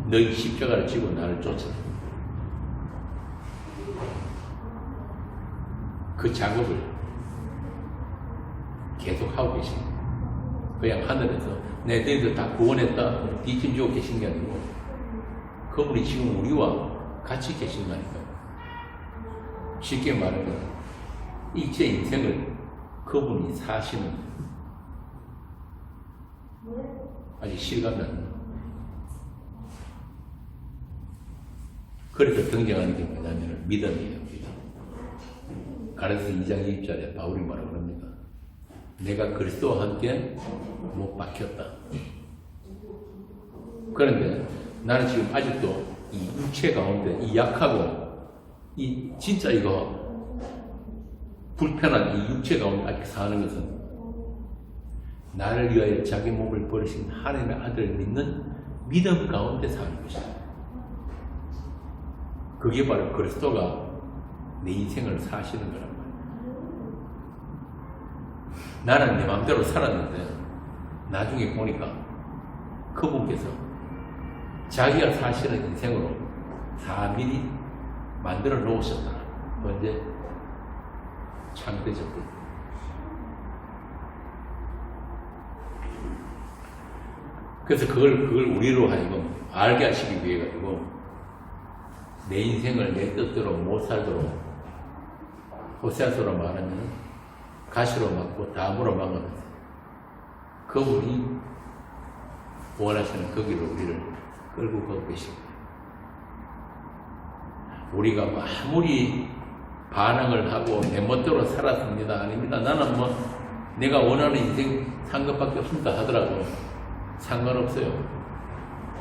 너희 십자가를 지고 나를 쫓아라. 그 작업을 계속 하고 계십니다. 그냥 하늘에서 너희들 다 구원했다 뒤짐 지고 계신 게 아니고 그분이 지금 우리와 같이 계신다니까요. 쉽게 말하면 일체 인생을 그분이 사시는 아직 실감이 안 나요. 그래서 등장하는 게 뭐냐면 믿음이에요. 믿음. 가라사서 2장 2절에 바울이 뭐라고 합니까? 내가 그리스도와 함께 못 박혔다. 그런데 나는 지금 아직도 이 육체 가운데 이 약하고 이 진짜 이거 불편한 이 육체 가운데 아직 사는 것은 나를 위하여 자기 몸을 버리신 하나님의 아들을 믿는 믿음 가운데 사는 것이다. 그게 바로 그리스도가 내 인생을 사시는 거란 말이야. 나는 내 마음대로 살았는데 나중에 보니까 그분께서 자기가 사시는 인생으로 미리 만들어 놓으셨다. 언제? 창대적 때. 그래서 그걸 우리로 하여금 알게 하시기 위해 가지고 내 인생을 내 뜻대로 못 살도록 호세아서로 말하면 가시로 막고 담으로 막아놨어요. 그분이 원하시는 거기로 우리를 끌고 가고 계십니다. 우리가 뭐 아무리 반항을 하고 내 멋대로 살았습니다. 아닙니다. 나는 뭐 내가 원하는 인생 산 것밖에 없습니다 하더라도 상관없어요.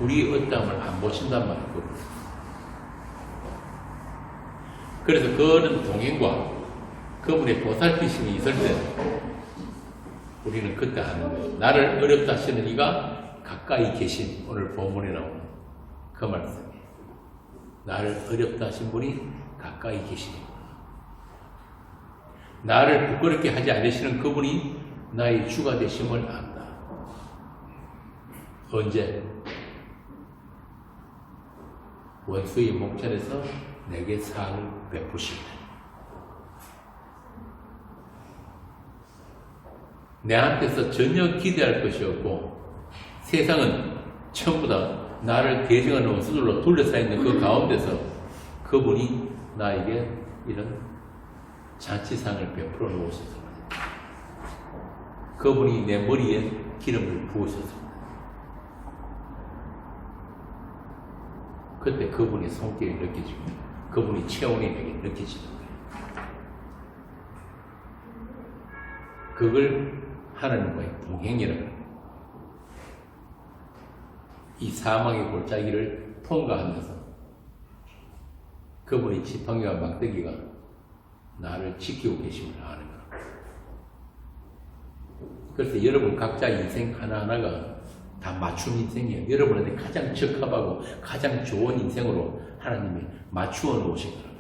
우리 어떠함을 안 보신단 말이고. 그래서 그런 동행과 그분의 보살피심이 있을 때 우리는 그때 하는 거예요. 나를 어렵다 하시는 이가 가까이 계신, 오늘 본문에 나오는 그 말씀이에요. 나를 어렵다 하신 분이 가까이 계시니, 나를 부끄럽게 하지 않으시는 그분이 나의 주가 되심을 안다. 언제? 원수의 목전에서 내게 상을 베푸시다. 내한테서 전혀 기대할 것이 없고 세상은 전부 다 나를 대적하는 원수들로 둘러싸여 있는 그 가운데서 그분이 나에게 이런 잔치상을 베풀어 놓으셨습니다. 그분이 내 머리에 기름을 부으셨습니다. 그때 그분의 손길이 느껴지고 그분의 체온이 내게 느껴지는 거예요. 그걸 하나님과의 동행이라는 거예요. 이 사망의 골짜기를 통과하면서 그분의 지팡이와 막대기가 나를 지키고 계심을 아는 거예요. 그래서 여러분 각자 인생 하나하나가 다 맞춤 인생이에요. 여러분한테 가장 적합하고 가장 좋은 인생으로 하나님이 맞추어 놓으신 거예요.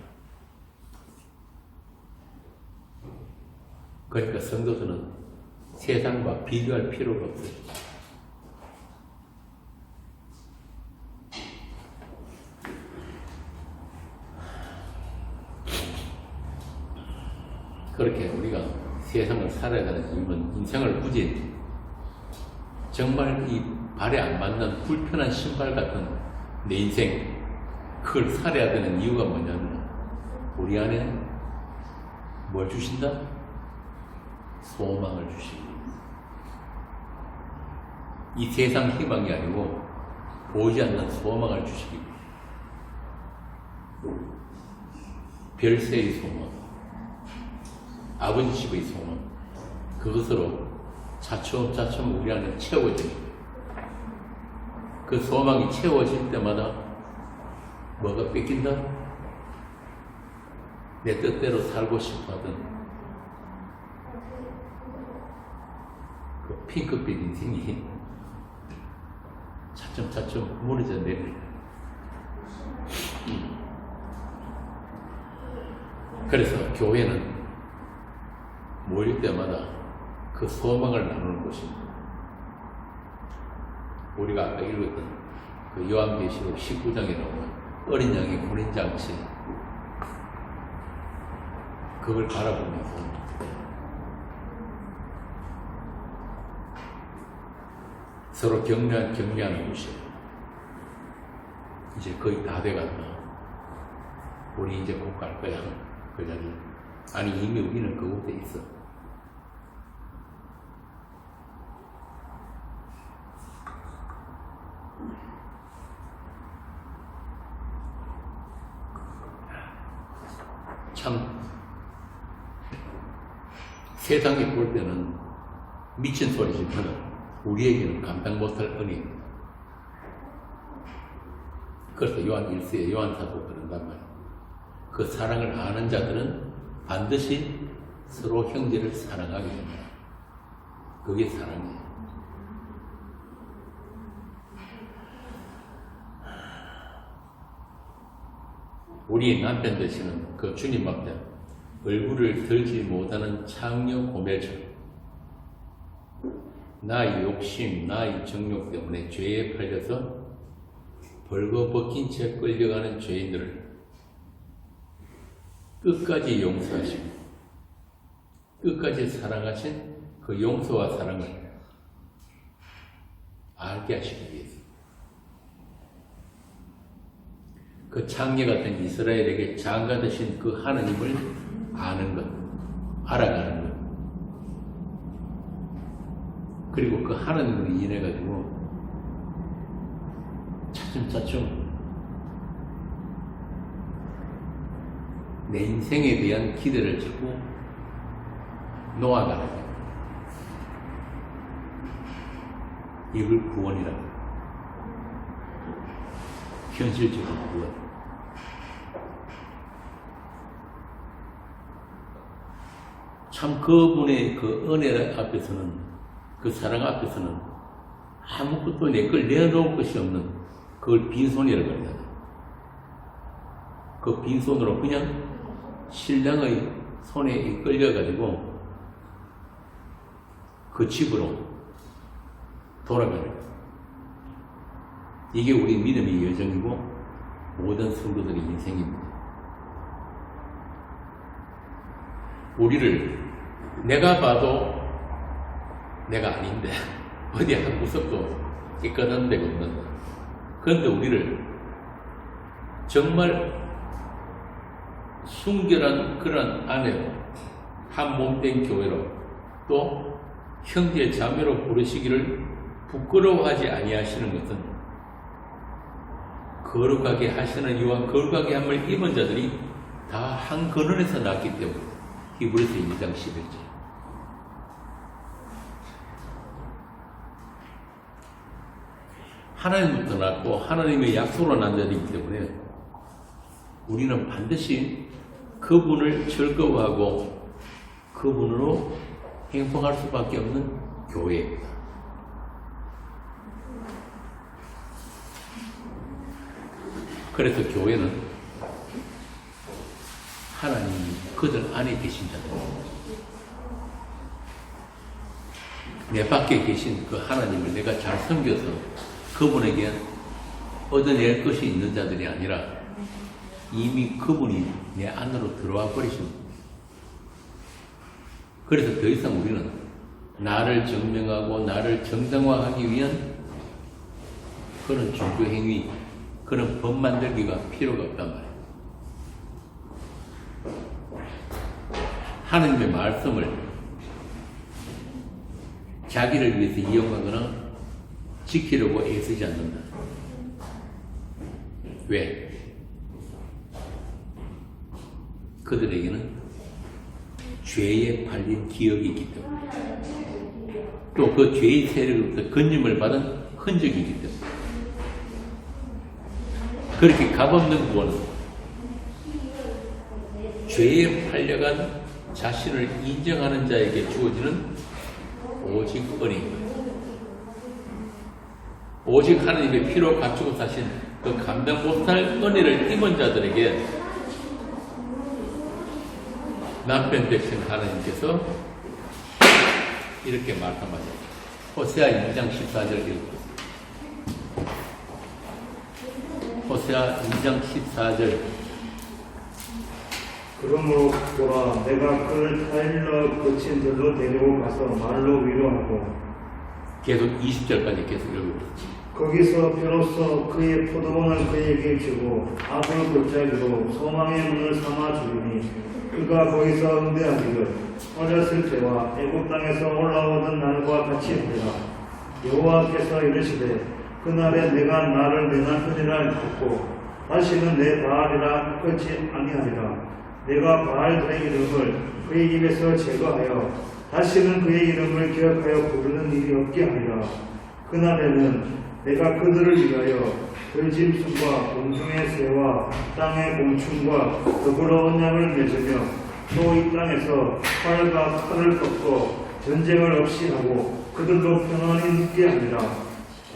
그러니까 성도들은 세상과 비교할 필요가 없어요. 그렇게 우리가 세상을 살아야 하는 이유는 인생을 굳이 정말 이 발에 안 맞는 불편한 신발 같은 내 인생, 그걸 살아야 되는 이유가 뭐냐면 우리 안에 뭘 주신다? 소망을 주십니다. 이 세상 희망이 아니고 보이지 않는 소망을 주시기 위해 별세의 소망, 아버지 집의 소망, 그것으로 차츰차츰 우리 안에 채워집니다. 그 소망이 채워질 때마다 뭐가 뺏긴다? 내 뜻대로 살고 싶어 하던 그 핑크빛 인생이 차츰차츰 무너져 내립니다. 그래서 교회는 모일 때마다 그 소망을 나누는 곳입니다. 우리가 아까 읽었던 그 요한계시록 19장에 나오는 어린 양의 혼인잔치, 그걸 바라보면서 서로 격려하는 곳이에요. 이제 거의 다 돼간다. 우리 이제 곧 갈 거야. 그 자리. 아니, 이미 우리는 그곳에 있어. 참 세상에 볼 때는 미친 소리지만 우리에게는 감당 못할 은혜입니다. 그래서 요한 1서에 요한사도 그런단 말이에요. 그 사랑을 아는 자들은 반드시 서로 형제를 사랑하게 됩니다. 그게 사랑이에요. 우리 남편 되시는 그 주님 앞에 얼굴을 들지 못하는 창녀 고멜처럼 나의 욕심, 나의 정욕 때문에 죄에 팔려서 벌거벗긴 채 끌려가는 죄인들을 끝까지 용서하시고 끝까지 사랑하신 그 용서와 사랑을 알게 하시기 위해서 그 창녀 같은 이스라엘에게 장가 되신 그 하나님을 아는 것, 알아가는 것, 그리고 그 하나님을 인해 가지고 차츰차츰 내 인생에 대한 기대를 자꾸 놓아가는 거예요. 이걸 구원이라고 해요. 현실적인 구원. 참 그분의 그 은혜 앞에서는, 그 사랑 앞에서는 아무것도 내 걸 내놓을 것이 없는 그걸 빈손이라고 합니다. 그 빈손으로 그냥 신랑의 손에 이끌려가지고 그 집으로 돌아가는 거예요. 이게 우리 믿음의 여정이고 모든 성도들의 인생입니다. 우리를 내가 봐도 내가 아닌데 어디 한 구석도 깨끗한 데가 없는다. 그런데 우리를 정말 순결한 그런 아내로, 한 몸된 교회로, 또 형제 자매로 부르시기를 부끄러워하지 아니하시는 것은 거룩하게 하시는 이와 거룩하게 함을 입은 자들이 다 한 근원에서 났기 때문에. 히브리서 2장 11절. 하나님부터 났고 하나님의 약속으로 난 자들이기 때문에 우리는 반드시 그분을 즐거워하고 그분으로 행복할 수밖에 없는 교회입니다. 그래서 교회는 하나님이 그들 안에 계신 자들입니다. 내 밖에 계신 그 하나님을 내가 잘 섬겨서 그분에게 얻어낼 것이 있는 자들이 아니라 이미 그분이 내 안으로 들어와 버리십니다. 그래서 더 이상 우리는 나를 증명하고 나를 정당화하기 위한 그런 종교 행위, 그런 법 만들기가 필요가 없단 말이에요. 하나님의 말씀을 자기를 위해서 이용하거나 지키려고 애쓰지 않는다. 왜? 그들에게는 죄에 팔린 기억이 있기 때문에, 또 그 죄의 세력으로부터 건짐을 받은 흔적이 있기 때문에, 그렇게 값없는 구원은 죄에 팔려간 자신을 인정하는 자에게 주어지는 오직 은혜입니다. 오직 하나님의 피로 갖추고 사신 그 감당 못할 은혜를 입은 자들에게 남편 되신 하나님께서 이렇게 말씀하셨습니다. 호세아 2장 14절 읽어보세요. 호세아 2장 14절. 그러므로 보라, 내가 그를 타일러 거친 들로 데리고 가서 말로 위로하고, 계속 20절까지 계속 읽어보세요. 거기서 비로소 그의 포도원을 그에게 주고 앞을 골짜기로 소망의 문을 삼아 주리니, 그가 거기서 응대하기를 어렸을 때와 애굽 땅에서 올라오던 날과 같이 하리라. 여호와께서 이르시되 그날에 내가 나를 내 남편이라 일컫고 다시는 내 바알이라 일컫지 아니하리라. 내가 바알들의 이름을 그의 입에서 제거하여 다시는 그의 이름을 기억하여 부르는 일이 없게 하리라. 그날에는 내가 그들을 위하여 들짐승과 공중의 새와 땅의 곤충과 더불어 언약을 맺으며 또 이 땅에서 활과 칼을 꺾고 전쟁을 없이 하고 그들도 평안히 눕게 하리라.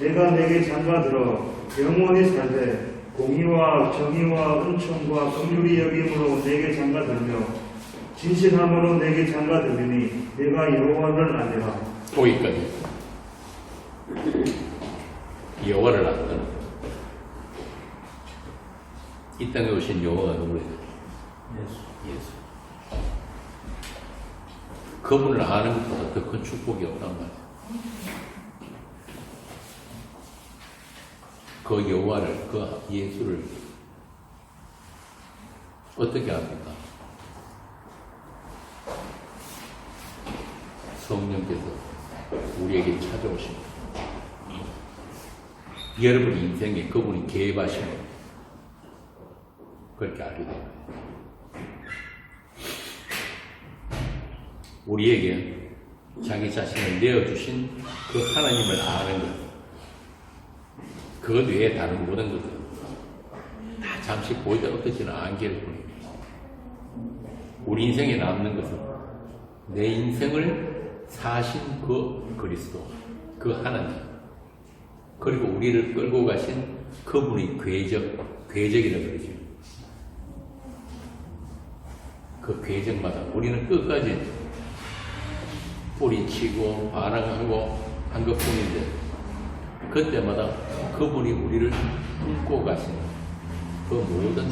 내가 내게 장가들어 영원히 살되 공의와 정의와 은총과 긍휼이 여김으로 내게 장가들며 진실함으로 내게 장가들리니 내가 여호와를 알리라. 거기까지. 여호와를 알았다는 거예요. 이 땅에 오신 여호와가 누구예요? 예수. 그분을 아는 것보다 더 큰 축복이 없단 말이에요. 그 여호와를, 그 예수를 어떻게 합니까? 성령께서 우리에게 찾아오십니다. 여러분의 인생에 그분이 개입하시면 그렇게 알게 돼요. 우리에게 자기 자신을 내어주신 그 하나님을 아는 것, 그것 외에 다른 모든 것들 다 잠시 보이다 없어지는 안개일 뿐입니다. 우리 인생에 남는 것은 내 인생을 사신 그 그리스도, 그 하나님, 그리고 우리를 끌고 가신 그분의 궤적이라고 그러죠. 그 궤적마다 우리는 끝까지 뿌리치고 반항하고 한 것뿐인데, 그때마다 그분이 우리를 끌고 가시는 그 모든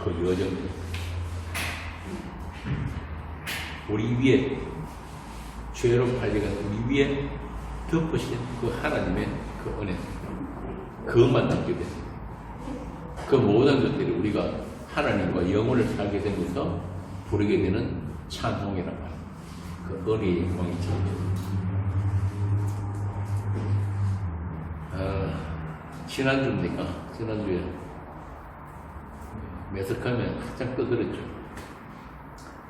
그 여정들, 우리 위에 죄로 팔려간 우리 위에 덮으신 그 하나님의 그 은혜, 그것만 남게 됩니다. 그 모든 것들이 우리가 하나님과 영혼을 살게 되면서 부르게 되는 찬송이란 말입니다. 그 은혜의 영광이죠. 지난주에 매석하면 한참 떠들었죠.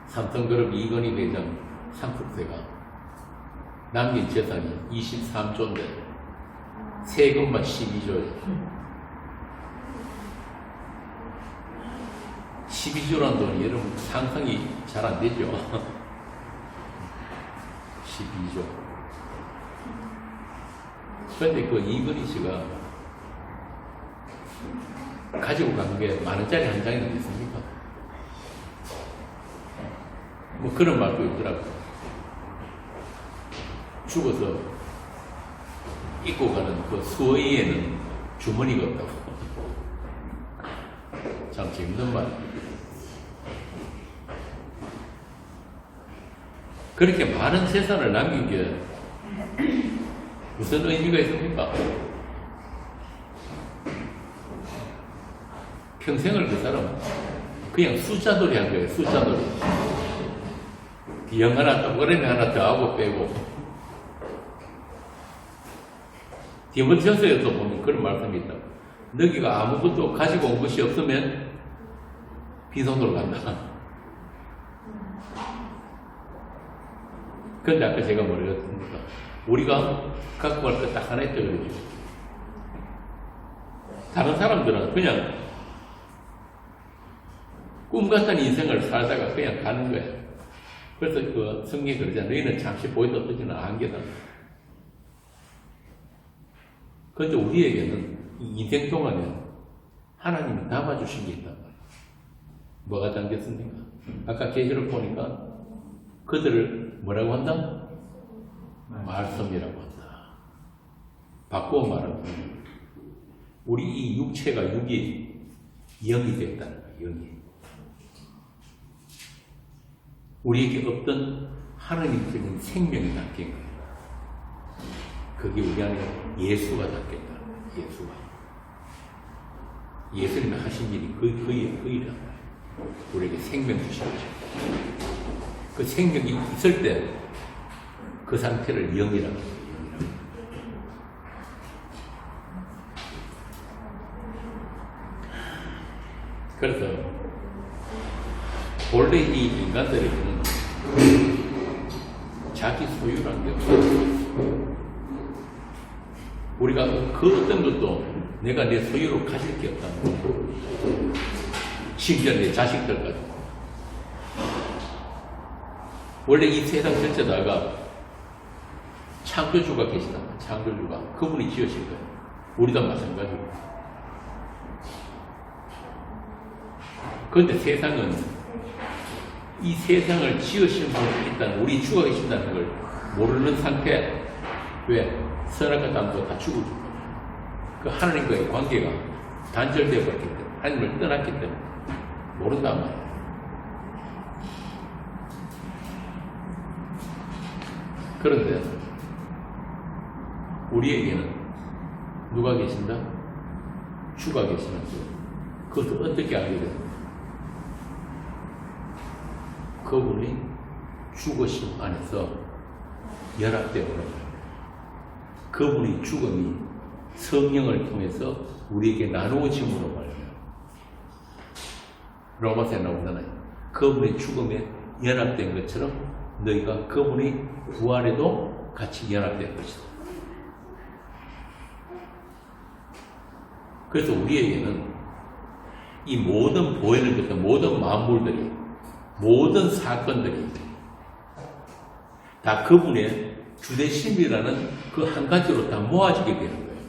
삼성그룹 이건희 회장 상속세가 남긴 재산이 23조인데 세금만 12조예요. 12조란 돈이 여러분 상상이 잘 안 되죠. 12조. 그런데 그 이건희 씨가 가지고 간 게 만원짜리 한 장이 있습니까? 뭐 그런 말도 있더라고요. 죽어서 입고 가는 그 수의에는 주머니가 없다고. 참 재밌는 말. 그렇게 많은 재산을 남긴 게 무슨 의미가 있습니까? 평생을 그 사람은 그냥 숫자놀이 한 거예요. 숫자놀이. 비형 하나 동그라미 하나 더 하고 빼고. 디모데전서에도 보면 그런 말씀이 있다. 너희가 아무것도 가지고 온 것이 없으면 빈손으로 간다. 그런데 아까 제가 뭐라고 했습니까? 우리가 갖고 갈 거 딱 하나 있다 그러죠. 다른 사람들은 그냥 꿈 같은 인생을 살다가 그냥 가는 거야. 그래서 그 성경에 그러잖아. 너희는 잠시 보이다 없어지는 안개다. 그런데 우리에게는 이 인생 동안에 하나님이 담아주신 게 있단 말이야. 뭐가 담겼습니까? 아까 계시록 보니까 그들을 뭐라고 한다? 말씀이라고 한다. 바꾸어 말하면 우리 이 육체가 육이 영이 됐다는 거야. 영이. 우리에게 없던 하나님적인 생명이 담긴 거예요. 그게 우리 안에 예수가 담겼다. 예수가. 예수님이 하신 일이 그 일이란 말이에요. 우리에게 생명 주신 거죠. 그 생명이 있을 때 그 상태를 영이라고 해요. 그래서 원래 이 인간들에게는 자기 소유라는 게 없어요. 우리가 그 어떤 것도 내가 내 소유로 가질 게 없다는 거예요. 심지어 내 자식들까지. 원래 이 세상 전체다가 창조주가 계시다. 창조주가. 그분이 지으신 거예요. 우리도 마찬가지고. 그런데 세상은 이 세상을 지으신 분이 일단 우리 죽어 계신다는 걸 모르는 상태. 왜? 선악과 담도 다 죽어준 거예요. 그 하나님과의 관계가 단절되어 버렸기 때문에, 하나님을 떠났기 때문에 모른단 말이에요. 그런데 우리에게는 누가 계신다? 주가 계시는 분. 그것을 어떻게 알게 됩니까? 그분이 죽으심 안에서 연합되어 오는 거예요. 그분의 죽음이 성령을 통해서 우리에게 나누어짐으로 말이에요. 로마서에 나오잖아요. 그분의 죽음에 연합된 것처럼 너희가 그분의 부활에도 같이 연합된 것이다. 그래서 우리에게는 이 모든 보이는 것들, 모든 만물들이, 모든 사건들이 다 그분의 주대심이라는 그 한 가지로 다 모아지게 되는 거예요.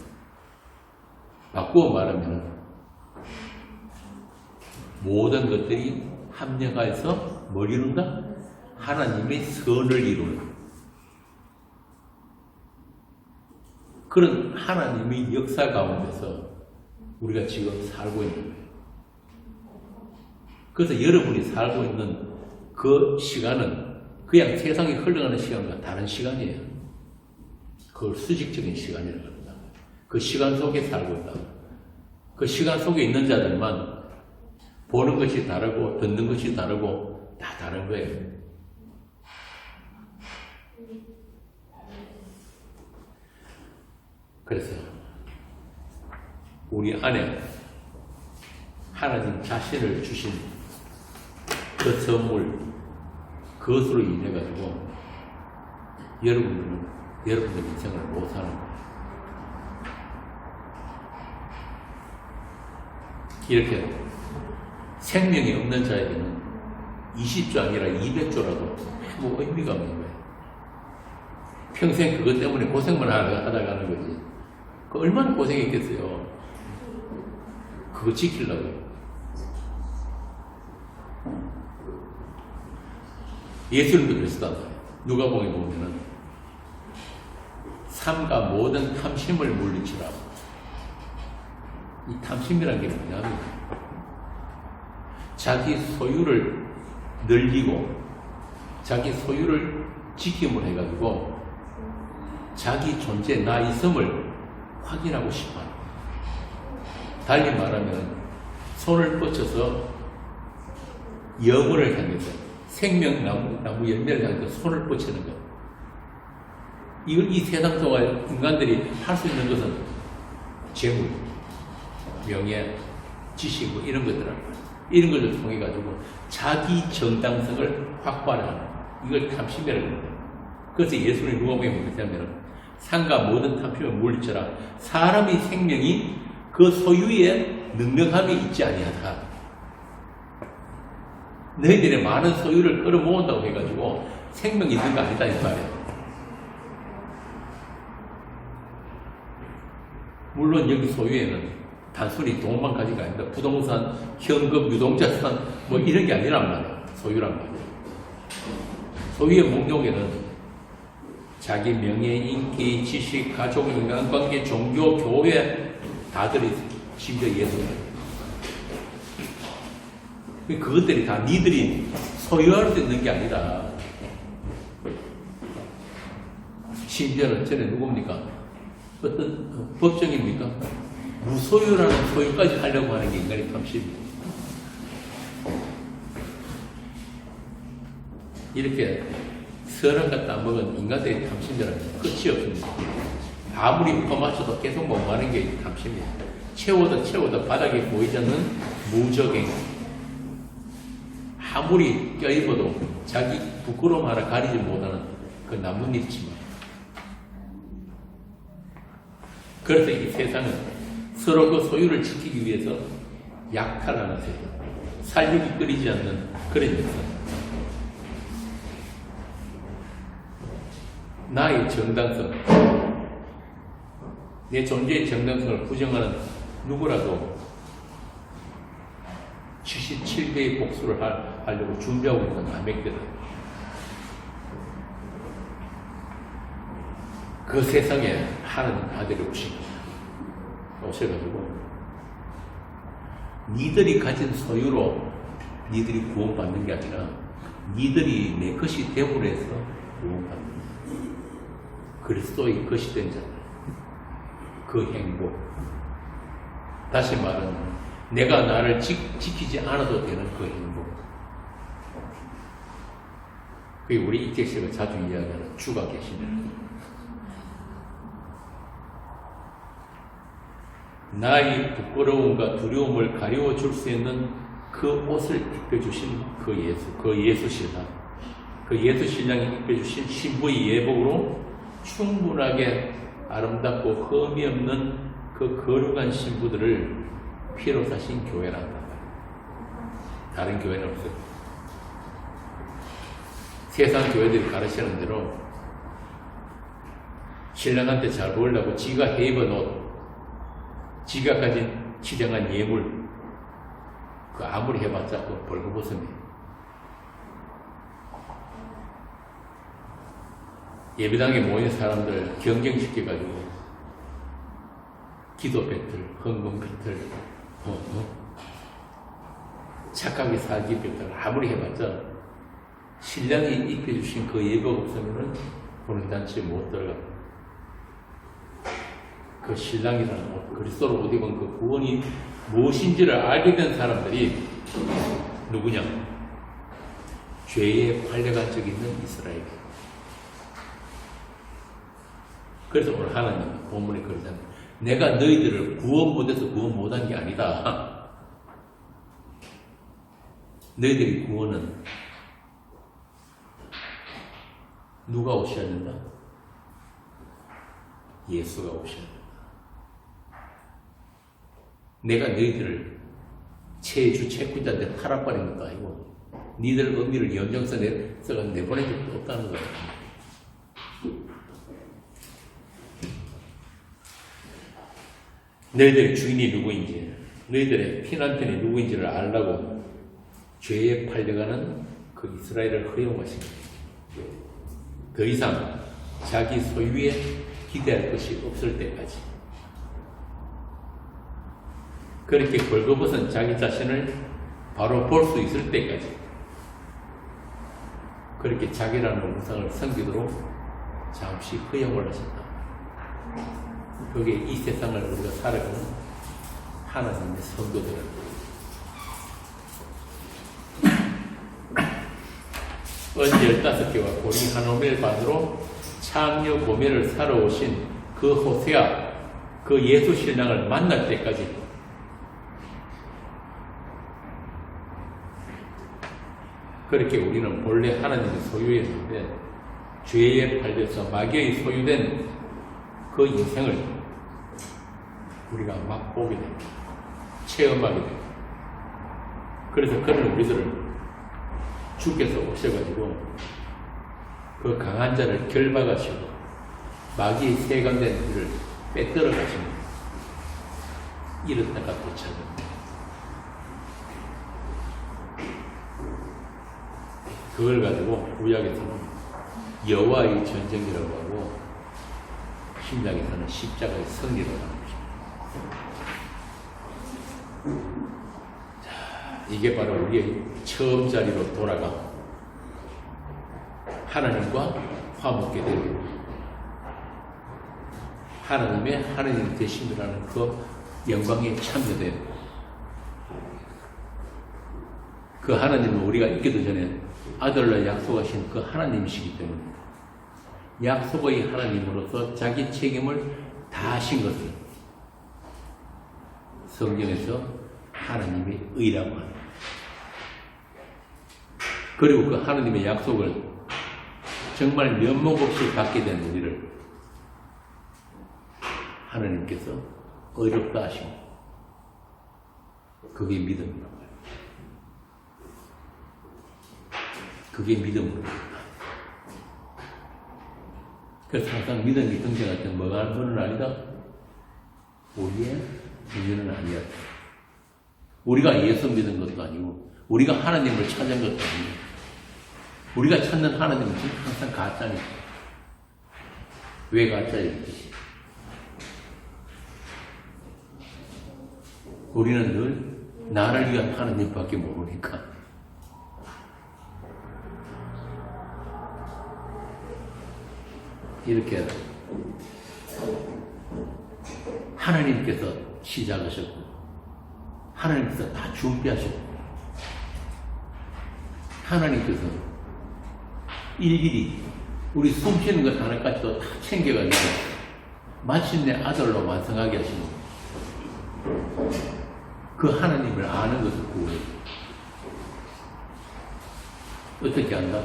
바꾸어 말하면 모든 것들이 합력하여서 뭘 이룬다? 하나님의 선을 이루는 그런 하나님의 역사 가운데서 우리가 지금 살고 있는 거예요. 그래서 여러분이 살고 있는 그 시간은 그냥 세상이 흘러가는 시간과 다른 시간이에요. 그걸 수직적인 시간이라고 합니다. 그 시간 속에 살고 있다. 그 시간 속에 있는 자들만 보는 것이 다르고 듣는 것이 다르고 다 다른 거예요. 그래서 우리 안에 하나님 자신을 주신 그 선물, 그것으로 인해 가지고 여러분들은 여러분의 인생을 못 사는 거예요. 이렇게 생명이 없는 자에게는 20조 아니라 200조라도 아무 의미가 없는 거예요. 평생 그것 때문에 고생만 하다 가는 거지. 그 얼마나 고생했겠어요. 그거 지키려고. 예수님도 그러시잖아요. 누가복음에 보면은 삶과 모든 탐심을 물리치라. 이 탐심이라는 게 뭐냐면 자기 소유를 늘리고 자기 소유를 지킴을 해가지고 자기 존재, 나 있음을 확인하고 싶어요. 달리 말하면 손을 뻗쳐서 영혼을 향해서 생명나무 열매를 향해서 손을 뻗치는 것. 이걸 이 세상 동안 인간들이 할 수 있는 것은 재물, 명예, 지식 뭐 이런 것들 이런 것을 통해 가지고 자기 정당성을 확보하는 이걸 탐심이라고 합니다. 그래서 예수님이 누가복음에 뭐냐면 산과 모든 탐심을 물리쳐라. 사람의 생명이 그 소유에 능력함이 있지 아니하다. 너희들의 많은 소유를 끌어모은다고 해가지고 생명이 있는 거 아니다 이 말이에요. 물론 여기 소유에는 단순히 돈만 가지가 아니다. 부동산, 현금, 유동자산 뭐 이런 게 아니란 말이에요. 소유란 말이에요. 소유의 목록에는 자기 명예, 인기, 지식, 가족, 인간관계, 종교, 교회 다 들어있어요. 심지어 예수님. 그것들이 다 니들이 소유할 수 있는 게 아니라 심지어는 전에 누굽니까? 어떤 법정입니까? 무소유라는 소유까지 하려고 하는 게 인간의 탐심입니다. 이렇게 선을 갖다 먹은 인간들의 탐심이라는 끝이 없습니다. 아무리 퍼맞춰도 계속 못 마는 게 탐심이에요. 채워도 바닥에 보이지 않는 무적행. 아무리 껴입어도 자기 부끄러움 하나 가리지 못하는 그 나뭇잎치마. 그래서 이 세상은 서로 그 소유를 지키기 위해서 약탈하는 세상, 살육이 끓이지 않는 그런 역사. 나의 정당성, 내 존재의 정당성을 부정하는 누구라도 77배의 복수를 하려고 준비하고 있는 남에게는 그 세상에 하나님 아들이 오셔가지고 니들이 가진 소유로 니들이 구원받는 게 아니라 니들이 내 것이 되므로 해서 구원받는 거예요. 그리스도의 것이 된 자들, 그 행복. 다시 말하면 내가 나를 지키지 않아도 되는 그 행복. 그게 우리 이택식을 자주 이야기하는 주가 계시는. 나의 부끄러움과 두려움을 가리워 줄 수 있는 그 옷을 입혀주신 그 예수 신랑, 그 예수 신랑이 입혀주신 신부의 예복으로 충분하게 아름답고 흠이 없는 그 거룩한 신부들을 피로 사신 교회란다. 다른 교회는 없어요. 세상 교회들이 가르치는 대로 신랑한테 잘 보이려고 지가 해입은 옷, 지가 가진 치장한 예물, 그 아무리 해봤자 그 벌거벗음이에요. 예배당에 모인 사람들 경쟁시켜가지고 기도 배틀, 헌금 배틀, 착하게 살기 배틀 아무리 해봤자 신랑이 입혀주신 그 예복 없으면은 본인 단체에 못 들어갑니다. 그 신랑이라는 옷, 그리스도로 옷 입은 그 구원이 무엇인지를 알게 된 사람들이 누구냐? 죄에 팔려간 적이 있는 이스라엘. 그래서 오늘 하나님 본문에 그러잖아요. 내가 너희들을 구원 못해서 구원 못한 게 아니다. 너희들이 구원은 누가 오셔야 된다? 예수가 오셔야 된다. 내가 너희들을 채주 채권자한테 팔아버린 것도 아니고 니들 의미를 연정선에서 내보낸 적도 없다는 거야. 너희들의 주인이 누구인지, 너희들의 피난편이 누구인지를 알라고 죄에 팔려가는 그 이스라엘을 허용하신 거예요. 더 이상 자기 소유에 기대할 것이 없을 때까지. 그렇게 벌거벗은 자기 자신을 바로 볼 수 있을 때까지. 그렇게 자기라는 우상을 섬기도록 잠시 허용을 하신다. 그게 이 세상을 우리가 살아가는 하나님의 성도들은 언제 15개와 고리 한 오멜 반으로 창녀 고멜을 살아오신 그 호세아, 그 예수 신랑을 만날 때까지 그렇게 우리는 본래 하나님의 소유였는데 죄에 팔려서 마귀의 소유된 그 인생을 우리가 맛보게 됩니다. 체험하게 됩니다. 그래서 그런 우리들을 주께서 오셔가지고 그 강한 자를 결박하시고 마귀의 세관된 우리를 빼들어 가십니다. 이렇다가 또 찾아옵니다. 그걸 가지고 구약에서는 여호와의 전쟁이라고 하고 신약에서는 십자가의 승리라고 하는 것입니다. 자, 이게 바로 우리의 처음 자리로 돌아가 하나님과 화목게 되고 하나님 되심이라는 그 영광에 참여된 그 하나님은 우리가 있기도 전에 아들로 약속하신 그 하나님이시기 때문에 약속의 하나님으로서 자기 책임을 다하신 것을 성경에서 하나님의 의라고 합니다. 그리고 그 하나님의 약속을 정말 면목 없이 받게 된 우리를 하나님께서 의롭다 하시고 그게 믿음이라고 해요. 그게 믿음으로. 그래서 항상 믿음이 등장할 때 뭐가 너는 아니다? 우리의 우리는 아니야. 우리가 예수 믿은 것도 아니고 우리가 하나님을 찾은 것도 아니고 우리가 찾는 하나님은 항상 가짜니까. 왜 가짜일지? 우리는 늘 나를 위한 하나님밖에 모르니까. 이렇게 하나님께서 시작하셨고 하나님께서 다 준비하셨고 하나님께서 일일이 우리 숨쉬는 것 하나까지도 다 챙겨가지고 마침내 아들로 완성하게 하시는 거예요. 그 하나님을 아는 것을 구해요. 어떻게 안다?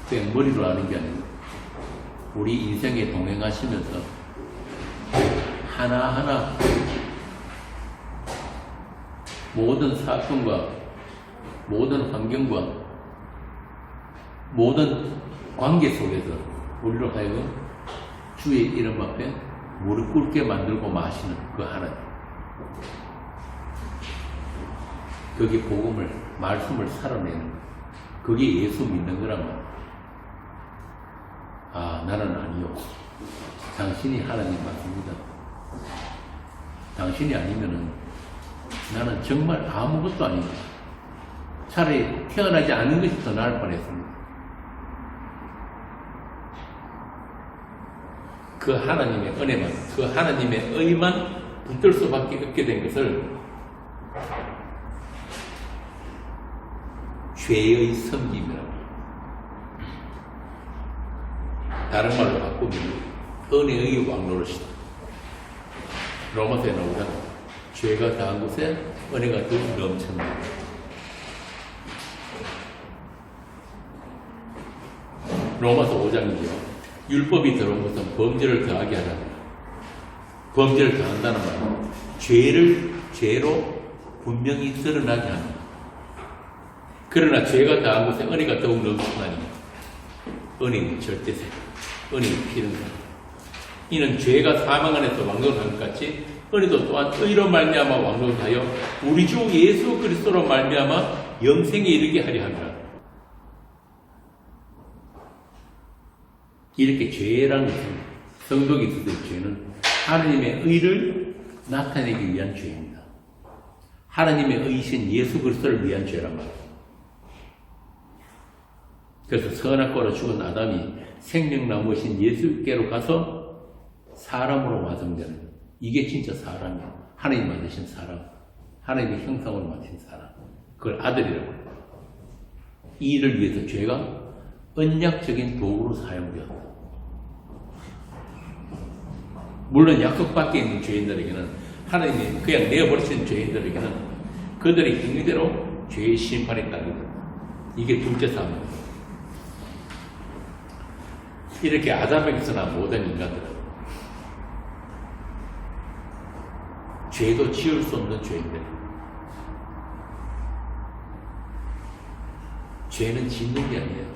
그냥 머리로 아는 게 아니고 우리 인생에 동행하시면서 하나하나 모든 사건과 모든 환경과 모든 관계 속에서 우리로 하여금 주의 이름 앞에 무릎 꿇게 만들고 마시는 그 하나님. 그게 복음을, 말씀을 살아내는 거. 그게 예수 믿는 거란 말이야. 아, 나는 아니요. 당신이 하나님 맞습니다. 당신이 아니면은 나는 정말 아무것도 아닙니다. 차라리 태어나지 않은 것이 더 나을 뻔했습니다. 그 하나님의 은혜만, 그 하나님의 의만 붙들 수밖에 없게 된 것을 죄의 섬김이라고. 다른 말로 바꾸면 은혜의 왕노릇이다. 로마서에 나오잖아. 죄가 더한 곳에 은혜가 더 넘쳤다. 로마서 5장이죠. 율법이 들어온 것은 범죄를 더하게 하다. 범죄를 더한다는 말은 죄로 분명히 드러나게 합니다. 그러나 죄가 더한 곳에 은혜가 더욱 넘쳐나니 은혜는 절대세, 은혜는 필요한. 이는 죄가 사망 안에서 왕노릇한 것 같이 은혜도 또한 의로 말미암아 왕노릇하여 우리 주 예수 그리스도로 말미암아 영생에 이르게 하려 합니다. 이렇게 죄라는 것은 성도가 있을 죄는 하나님의 의를 나타내기 위한 죄입니다. 하나님의 의이신 예수 그리스도를 위한 죄란 말이에요. 그래서 선악과로 죽은 아담이 생명나무이신 예수께로 가서 사람으로 완성되는, 이게 진짜 사람이에요. 하나님 만드신 사람, 하나님의 형상으로 만드신 사람, 그걸 아들이라고 해요. 이 일을 위해서 죄가 언약적인 도구로 사용되었다. 물론 약속 밖에 있는 죄인들에게는, 하나님이 그냥 내어버리신 죄인들에게는 그들의 행위대로 죄의 심판이 따릅니다. 이게 둘째 사명입니다. 이렇게 아담에게서나 모든 인간들은 죄도 지을 수 없는 죄인들. 죄는 짓는 게 아니에요.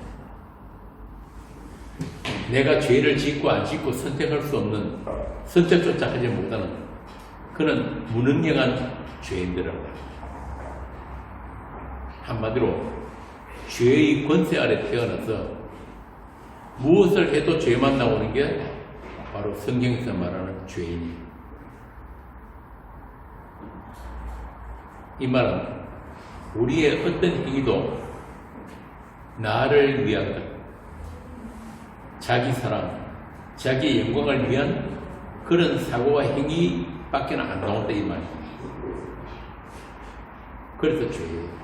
내가 죄를 짓고 안 짓고 선택할 수 없는, 선택조차 하지 못하는 그런 무능력한 죄인들이라고 해요. 한마디로 죄의 권세 아래 태어나서 무엇을 해도 죄만 나오는 게 바로 성경에서 말하는 죄인이에요. 이 말은 우리의 어떤 행위도 나를 위한 것, 자기 사랑, 자기의 영광을 위한 그런 사고와 행위밖에 안 나온다 이 말이에요. 그래서 죄예요.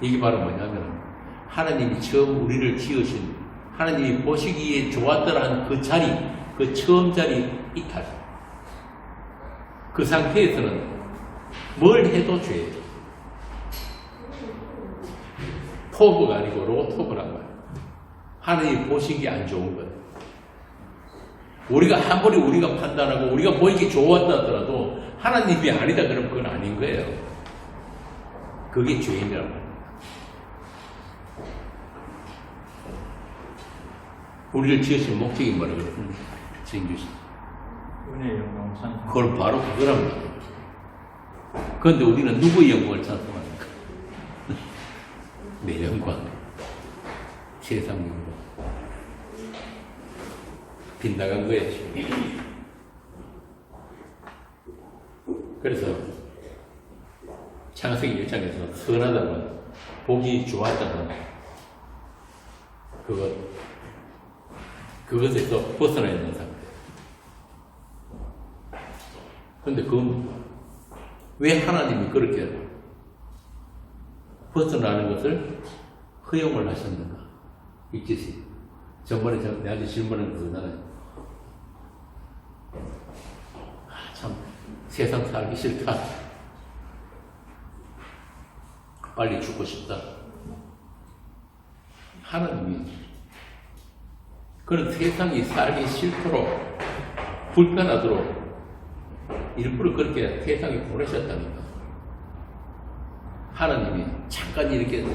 이게 바로 뭐냐면 하나님이 처음 우리를 지으신, 하나님이 보시기에 좋았더라는 그 자리, 그 처음 자리 이탈. 그 상태에서는 뭘 해도 죄예요. 토브가 아니고 로토브란 말이에요. 하나님이 보시기에 안 좋은 거예요. 우리가 아무리 우리가 판단하고 우리가 보이기 좋았다 하더라도 하나님이 아니다 그러면 그건 아닌 거예요. 그게 죄인이란 말이에요. 우리를 지으신 목적이 뭐라고 그랬습니까? 진규씨. 은혜의 영광 찬송. 그걸 바로 그거란 말이에요. 그런데 우리는 누구의 영광을 찬송합니까? 내 영광. 세상 영광. 빗나간 거예요, 지금. 그래서 창세기 1장에서 선하다는, 보기 좋았다는 그것에서 벗어나 있는 상태. 그런데 그건 왜 하나님이 그렇게 벗어나는 것을 허용을 하셨는가? 이 뜻이. 전번에 내한테 질문한 그거잖아요. 참 세상 살기 싫다. 빨리 죽고 싶다. 하나님이 그런 세상이 살기 싫도록 불편하도록 일부러 그렇게 세상에 보내셨다니까. 하나님이 잠깐 이렇게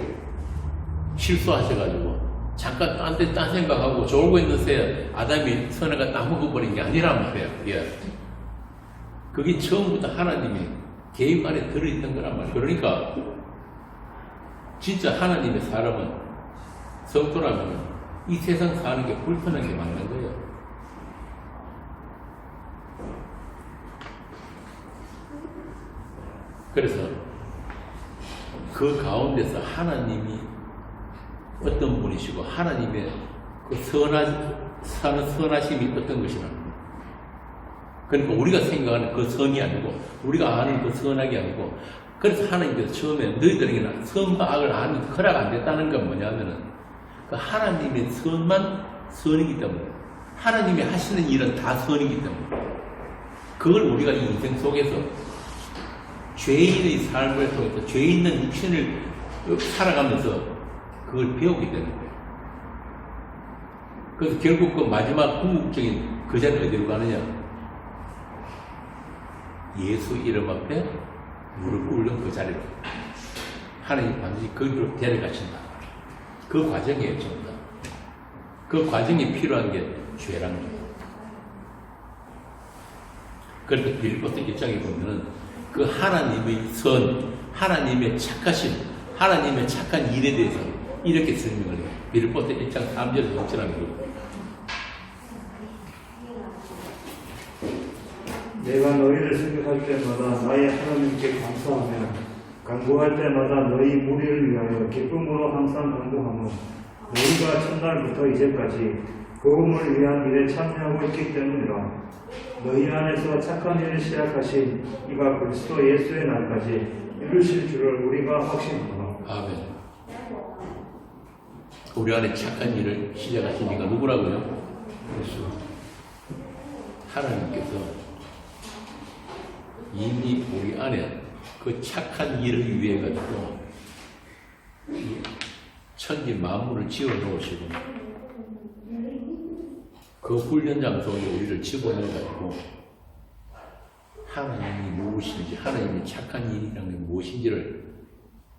실수하셔가지고 잠깐 딴 생각하고 졸고 있는 새에 아담이 선악을 다 먹어버린 게 아니란 말이에요. 예. 그게 처음부터 하나님이 계획 안에 들어있던 거란 말이에요. 그러니까 진짜 하나님의 사람은 성도라면 이 세상 사는 게 불편한 게 맞는 거예요. 그래서 그 가운데서 하나님이 어떤 분이시고 하나님의 그 선하심이 어떤 것이라. 그러니까 우리가 생각하는 그 선이 아니고 우리가 아는 그 선악이 아니고, 그래서 하나님께서 처음에 너희들에게는 선과 악을 아는 허락 안 됐다는 건 뭐냐면은 그 하나님의 선만 선이기 때문에, 하나님이 하시는 일은 다 선이기 때문에, 그걸 우리가 이 인생 속에서 죄인의 삶을 통해서 죄 있는 육신을 살아가면서 그걸 배우게 되는 거예요. 그래서 결국 그 마지막 궁극적인 그 자리는 어디로 가느냐? 예수 이름 앞에 무릎 꿇는 그 자리로 하나님 반드시 거기로 데려가신다. 그 과정이에요, 전부 다. 그 과정이 필요한 게 죄란 거예요. 그래서 빌립보서 1장에 보면은 그 하나님의 선, 하나님의 착하심, 하나님의 착한 일에 대해서 이렇게 설명을 해요. 빌립보서 1장 3절에서 6절합니다. 내가 너희를 생각할 때마다 나의 하나님께 감사하며 간구할 때마다 너희 무리를 위하여 기쁨으로 항상 간구하며 너희가 첫날부터 이제까지 복음을 위한 일에 참여하고 있기 때문이라. 너희 안에서 착한 일을 시작하신 이가 그리스도 예수의 날까지 이루실 줄을 우리가 확신하노라. 아멘. 우리 안에 착한 일을 시작하신 이가 누구라고요? 예수. 하나님께서 이미 우리 안에 그 착한 일을 위해 가지고 천지 만물을 지어 놓으시고 그 훈련장 속에 우리를 집어넣어 가지고 하나님이 무엇인지, 하나님이 착한 일이라는 게 무엇인지를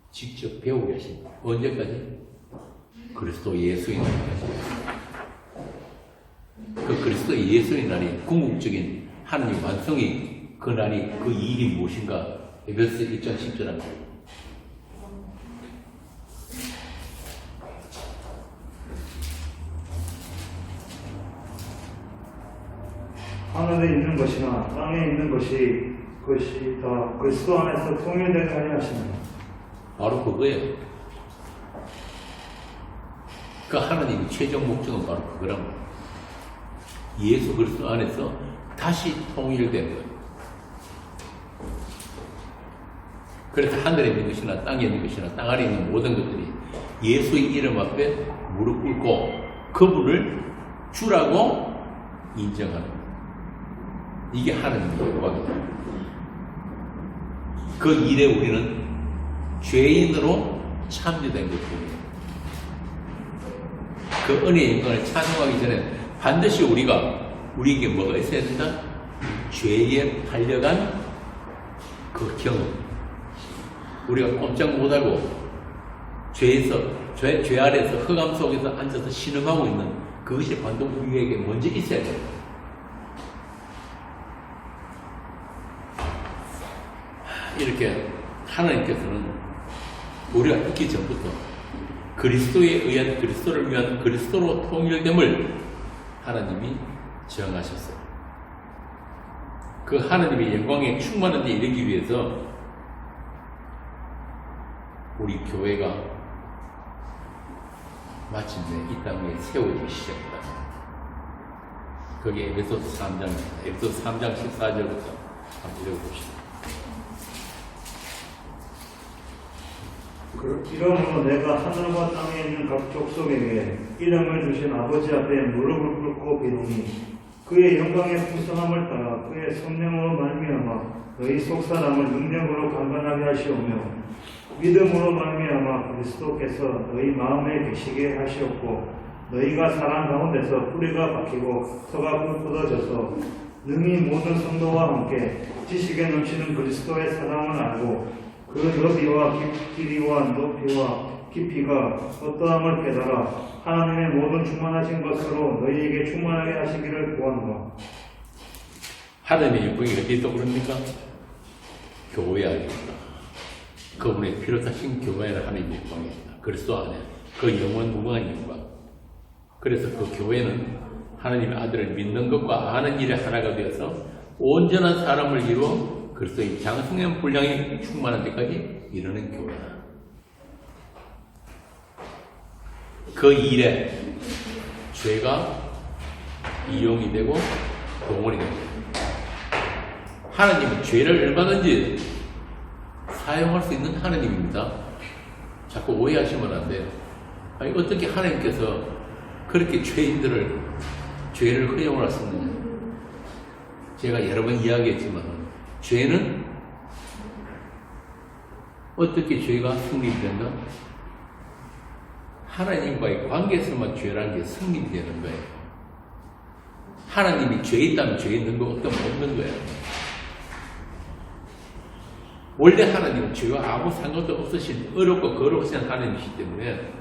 직접 배우게 하십니다. 언제까지? 그리스도 예수의 날까지. 그 그리스도 예수의 날이 궁극적인 하나님 완성이, 그 날이, 그 일이 무엇인가? 에베소 1장 10절합니다. 하늘에 있는 것이나 땅에 있는 것이 다 그리스도 안에서 통일되게 하려 하십니다. 바로 그거예요. 그 하나님의 최종 목적은 바로 그거란 말이에요. 예수 그리스도 안에서 다시 통일된 거예요. 그래서 하늘에 있는 것이나 땅에 있는 것이나 땅 아래 있는 모든 것들이 예수의 이름 앞에 무릎 꿇고 그분을 주라고 인정하는 거예요. 이게 하나님의 영광이다. 그 일에 우리는 죄인으로 참여된 것뿐이에요. 그 은혜의 영광을 찬송하기 전에 반드시 우리에게 뭐가 있어야 된다? 죄에 팔려간 그 경험. 우리가 꼼짝 못하고 죄 아래에서 흑암 속에서 앉아서 신음하고 있는 그것이 반드시 우리에게 먼저 있어야 돼요. 이렇게 하나님께서는 우리가 있기 전부터 그리스도에 의한, 그리스도를 위한 그리스도로 통일됨을 하나님이 정하셨어요. 그 하나님의 영광에 충만한 데 이르기 위해서 우리 교회가 마침내 이 땅에 세워지기 시작합니다. 그게 에베소서 3장입니다. 에베소서 3장 14절부터 한번 읽어봅시다. 이러므로 내가 하늘과 땅에 있는 각 족속에게 이름을 주신 아버지 앞에 무릎을 꿇고 비노니 그의 영광의 풍성함을 따라 그의 성령으로 말미암아 너희 속 사람을 능력으로 강건하게 하시오며 믿음으로 말미암아 그리스도께서 너희 마음에 계시게 하시었고 너희가 사랑 가운데서 뿌리가 박히고 터가 굳어져서 능히 모든 성도와 함께 지식에 넘치는 그리스도의 사랑을 알고 그 너비와 길이와 높이와 깊이가 어떠함을 깨달아 하나님의 모든 충만하신 것으로 너희에게 충만하게 하시기를 구하노라. 하나님의 영광이 어디서 그럽니까? 교회 아닙니까? 그분의 피로 타신 교회는 하나님의 영광입니다. 그리스도 안에 그 영원 무궁한 영광. 그래서 그 교회는 하나님의 아들을 믿는 것과 아는 일에 하나가 되어서 온전한 사람을 이루어 그리스도의 장성한 분량이 충만한 데까지 이르는 교회다. 그 일에 죄가 이용이 되고 동원이 됩니다. 하나님은 죄를 얼마든지 사용할 수 있는 하나님입니다. 자꾸 오해하시면 안 돼요. 아니, 어떻게 하나님께서 그렇게 죄인들을 죄를 허용을 하셨느냐. 제가 여러 번 이야기했지만 죄는 어떻게 죄가 승리된다? 하나님과의 관계에서만 죄라는 게 승리되는 거예요. 하나님이 죄 있다면 죄 있는 거 없다면 없는 거예요. 원래 하나님은 죄와 아무 상관도 없으신 어렵고 거룩하신 하나님이시기 때문에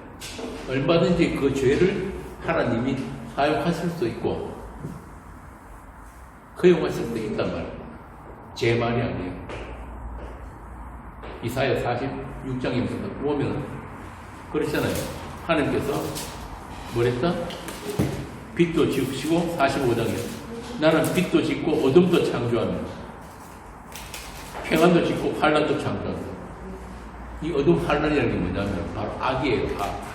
얼마든지 그 죄를 하나님이 사용하실 수 있고 허용하실 수 있단 말이에요. 제 말이 아니에요. 이사야 46장에 보면 그렇잖아요. 하나님께서 뭐랬다? 빛도 지으시고 45장에 나는 빛도 짓고 어둠도 창조하며 평안도 짓고 환란도 창조한다. 이 어둠 환란이라는 게 뭐냐면 바로 악이에요. 악.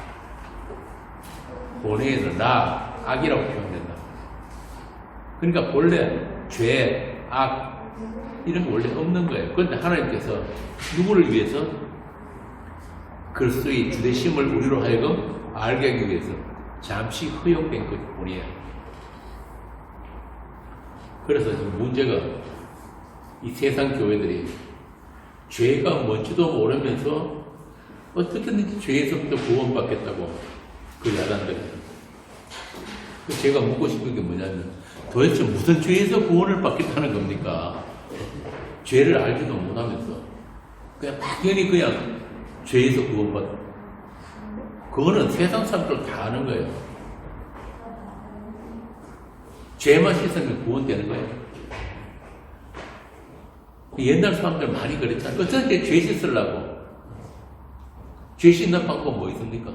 본래에는 악이라고 표현된다. 그러니까 본래 죄, 악 이런 거 원래 없는 거예요. 그런데 하나님께서 누구를 위해서 그리스도의 주되심을 우리로 하여금 알게 하기 위해서 잠시 허용된 것 뿐이에요. 그래서 지금 문제가 이 세상 교회들이 죄가 뭔지도 모르면서 어떻게든지 죄에서부터 구원받겠다고 그 야단들이. 제가 묻고 싶은 게 뭐냐면 도대체 무슨 죄에서 구원을 받겠다는 겁니까? 죄를 알지도 못하면서 그냥 막연히 그냥 죄에서 구원받아. 그거는 세상 사람들 다 아는 거예요. 죄만 씻으면 구원되는 거예요. 옛날 사람들 많이 그랬잖아요. 어떻게 죄 씻으려고? 죄 씻는 방법 뭐 있습니까?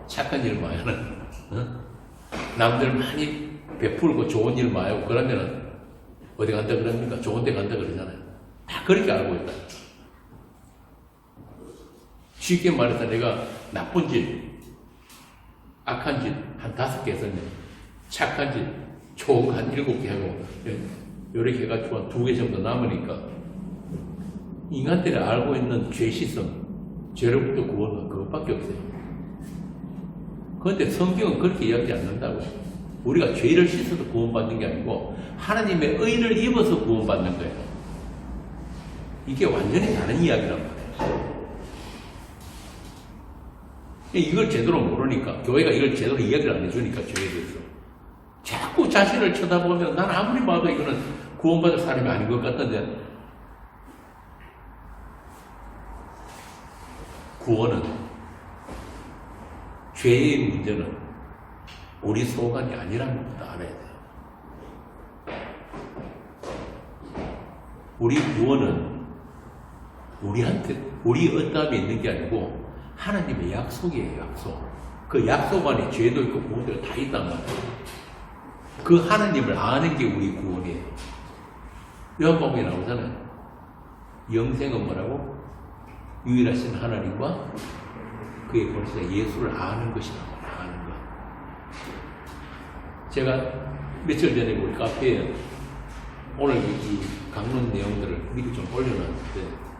착한 일 많이 하는, 남들 많이 베풀고 좋은 일 많이 하고 그러면은 어디 간다 그럽니까? 좋은 데 간다 그러잖아요. 다 그렇게 알고 있다. 쉽게 말해서 내가 나쁜 짓, 악한 짓 한 5개 했었는데 착한 짓, 좋은 거 한 7개 하고 이렇게 해가지고 한 2개 정도 남으니까 인간들이 알고 있는 죄 씻음, 죄로부터 구원은 그것밖에 없어요. 그런데 성경은 그렇게 이야기하지 않는다고요. 우리가 죄를 씻어서 구원받는 게 아니고 하나님의 의를 입어서 구원받는 거예요. 이게 완전히 다른 이야기란 말이에요. 이걸 제대로 모르니까, 교회가 이걸 제대로 이야기를 안 해주니까 죄에 대해서 자꾸 자신을 쳐다보면 난 아무리 봐도 이거는 구원받을 사람이 아닌 것 같던데, 구원은, 죄의 문제는 우리 소관이 아니라는 것도 알아야 돼요. 우리 구원은 우리한테, 우리 어떠함에 있는 게 아니고 하나님의 약속이에요, 약속. 그 약속 안에 죄도 있고 구원도 다 있단 말이에요. 그 하나님을 아는 게 우리 구원이에요. 요한복음에 나오잖아요. 영생은 뭐라고? 유일하신 하나님과 그의 본체 예수를 아는 것이라고. 아는 것. 제가 며칠 전에 우리 카페에 오늘 이 강론 내용들을 미리 좀 올려놨는데,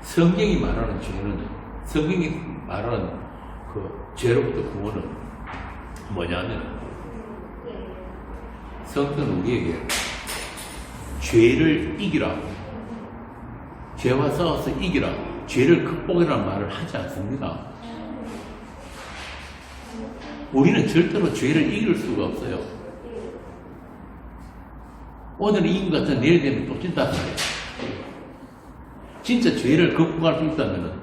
성경이 말하는 죄는, 성경이 말하는 그 죄로부터 구원은 뭐냐면 성경은 우리에게 죄를 이기라, 죄와 싸워서 이기라, 죄를 극복이라는 말을 하지 않습니다. 우리는 절대로 죄를 이길 수가 없어요. 오늘은 이긴 것 같은 내일 되면 또 진다는 거예요. 진짜 죄를 극복할 수 있다면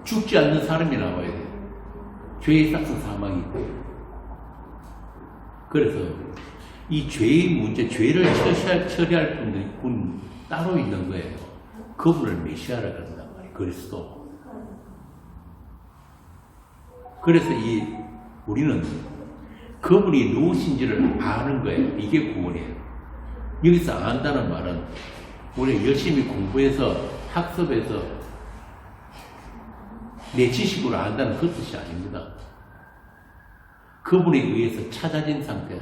죽지 않는 사람이 나와야 돼요. 죄에 싹슨 사망이 있고. 그래서 이 죄의 문제, 죄를 처리할 분 따로 있는 거예요. 그분을 메시아라 그런단 말이에요. 그리스도. 그래서 우리는 그분이 누구신지를 아는 거예요. 이게 구원이에요. 여기서 안다는 말은 우리가 열심히 공부해서 학습해서 내 지식으로 안다는 그 뜻이 아닙니다. 그분에 의해서 찾아진 상태,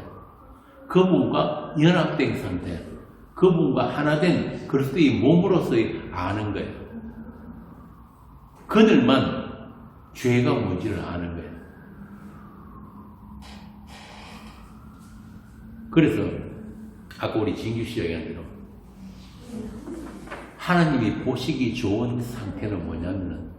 그분과 연합된 상태, 그분과 하나된 그리스도의 몸으로서의 아는 거예요. 그들만 죄가 뭔지를 아는 거예요. 그래서 아까 우리 진규 씨가 얘기한 대로 하나님이 보시기 좋은 상태는 뭐냐면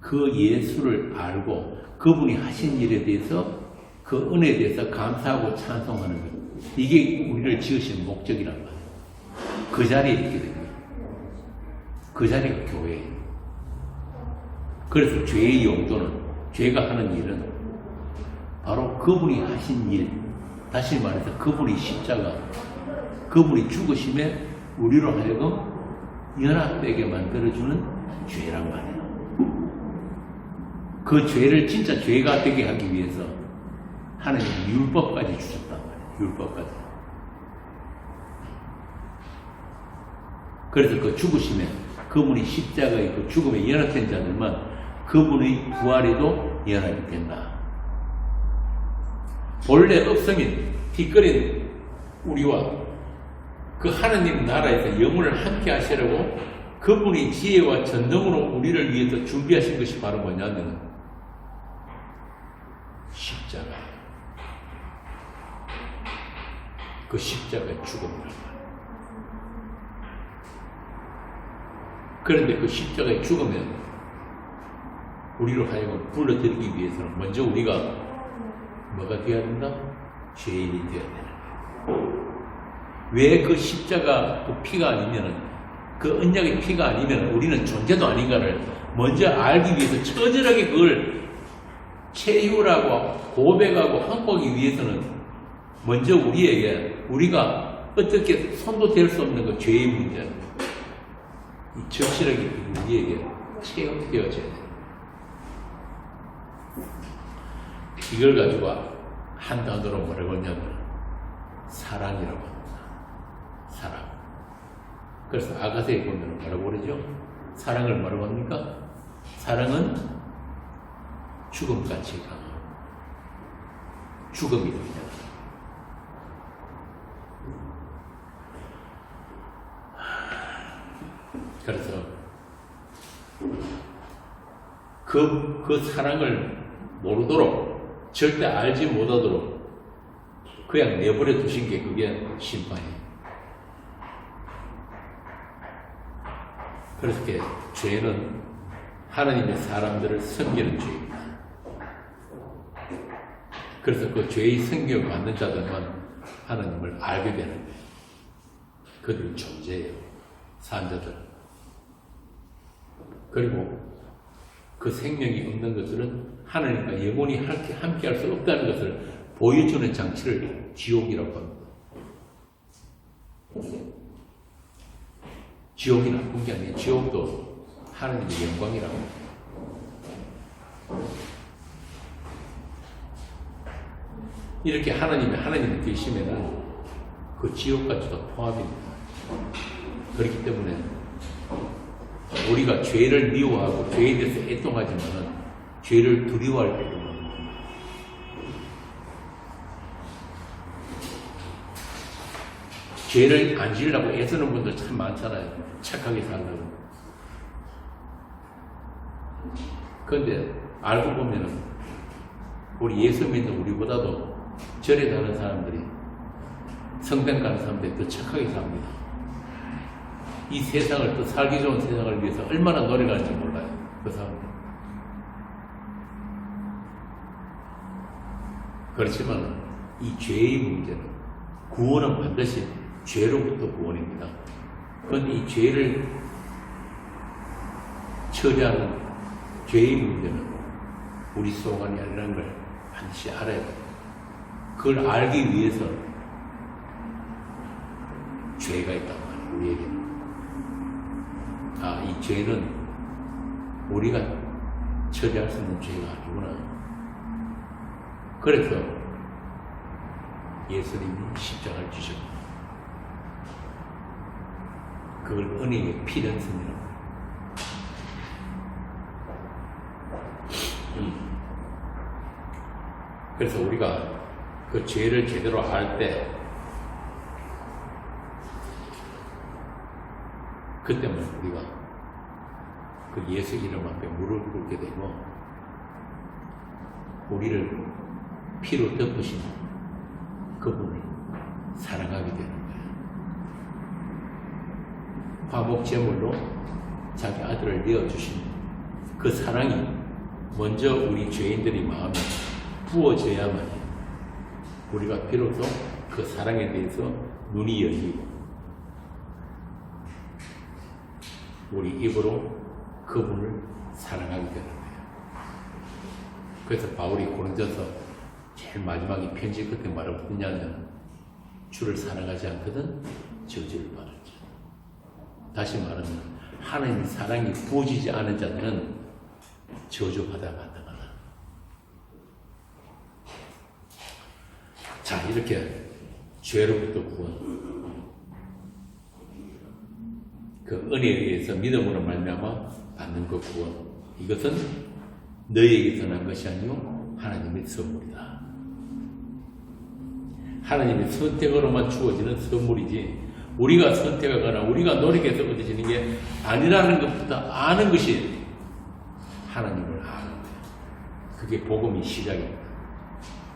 그 예수를 알고 그분이 하신 일에 대해서 그 은혜에 대해서 감사하고 찬송하는 것. 이게 우리를 지으신 목적이란 말이에요. 그 자리에 있게 됩니다. 그 자리가 교회예요. 그래서 죄의 용도는, 죄가 하는 일은 바로 그분이 하신 일, 다시 말해서 그분이 십자가, 그분이 죽으심에 우리로 하여금 연합되게 만들어주는 죄란 말이에요. 그 죄를 진짜 죄가 되게 하기 위해서 하나님은 율법까지 주셨단 말이에요. 율법까지. 그래서 그 죽으심에 그분이 십자가의 그 죽음에 연합된 자들만 그분의 부활에도 연합이 된다. 본래 업성인 티끌인 우리와 그 하나님 나라에서 영혼을 함께 하시려고 그분의 지혜와 전능으로 우리를 위해서 준비하신 것이 바로 뭐냐면 십자가. 그 십자가의 죽음이란 말이에요. 그런데 그 십자가의 죽음에 우리로 하여금 불러들이기 위해서는 먼저 우리가 뭐가 되어야 된다? 죄인이 되어야 되는 거예요. 왜 그 십자가 그 피가 아니면은 그 언약의 피가 아니면 우리는 존재도 아닌가를 먼저 알기 위해서 처절하게 그걸 체휼하고 고백하고 확보하기 위해서는 먼저 우리에게 우리가 어떻게 손도 댈 수 없는 그 죄의 문제, 이 적실하게 우리에게 체험되어져야 돼요. 이걸 가지고 한 단어로 뭐라고 하냐면 사랑이라고 합니다. 사랑. 그래서 아가서에 보면 뭐라고 그러죠? 사랑을 뭐라고 합니까? 사랑은 죽음같이 강하고 죽음이 됩니다. 그래서 그 사랑을 모르도록 절대 알지 못하도록 그냥 내버려 두신 게 그게 심판이에요. 그래서 죄는 하나님의 사람들을 섬기는 죄입니다. 그래서 그 죄의 섬김을 받는 자들만 하나님을 알게 되는 거예요. 그들은 존재예요. 산자들. 그리고 그 생명이 없는 것들은 하나님과 영원히 함께 할 수 없다는 것을 보여주는 장치를 지옥이라고 합니다. 지옥이 나쁜 게 아니에요. 지옥도 하나님의 영광이라고 합니다. 이렇게 하나님이 계시면은 그 지옥까지도 포함입니다. 그렇기 때문에 우리가 죄를 미워하고 죄에 대해서 애통하지만은 죄를 두려워할 필요가 없습니다. 죄를 안 지으려고 애쓰는 분들 참 많잖아요. 착하게 살려고. 그런데 알고 보면은 우리 예수 믿는 우리보다도 절에 가는 사람들이 성당 가는 사람들이 더 착하게 삽니다. 이 세상을, 또 살기 좋은 세상을 위해서 얼마나 노력하는지 몰라요. 그 사람들. 그렇지만 이 죄의 문제는, 구원은 반드시 죄로부터 구원입니다. 그런데 이 죄를 처리하는 죄의 문제는 우리 소관이 아니라는 걸 반드시 알아야 돼요. 그걸 알기 위해서 죄가 있단 말이에요, 우리에게는. 아, 이 죄는 우리가 처리할 수 있는 죄가 아니구나. 그래서 예수님이 십자가를 주셨고, 그걸 은혜의 피련선이라고. 그래서 우리가 그 죄를 제대로 알 때, 그때만 우리가 그 예수 이름 앞에 무릎을 꿇게 되고, 우리를 피로 덮으신 그분을 사랑하게 되는 거예요. 화목 제물로 자기 아들을 내어주신 그 사랑이 먼저 우리 죄인들의 마음에 부어져야만 우리가 비로소 그 사랑에 대해서 눈이 열리고 우리 입으로 그분을 사랑하게 되는 거예요. 그래서 바울이 고린도서 제일 마지막에 편지 끝에 말을 뭐냐면, 주를 사랑하지 않거든 저주를 받을지. 다시 말하면 하나님의 사랑이 부어지지 않은 자들은 저주받아 마땅하다. 자, 이렇게 죄로부터 구원, 그 은혜에 의해서 믿음으로 말미암아 받는 그 구원, 이것은 너희에게서 난 것이 아니요 하나님의 선물이다. 하나님의 선택으로만 주어지는 선물이지, 우리가 선택하거나 우리가 노력해서 얻어지는 게 아니라는 것부터 아는 것이 하나님을 아는 거예요. 그게 복음의 시작입니다.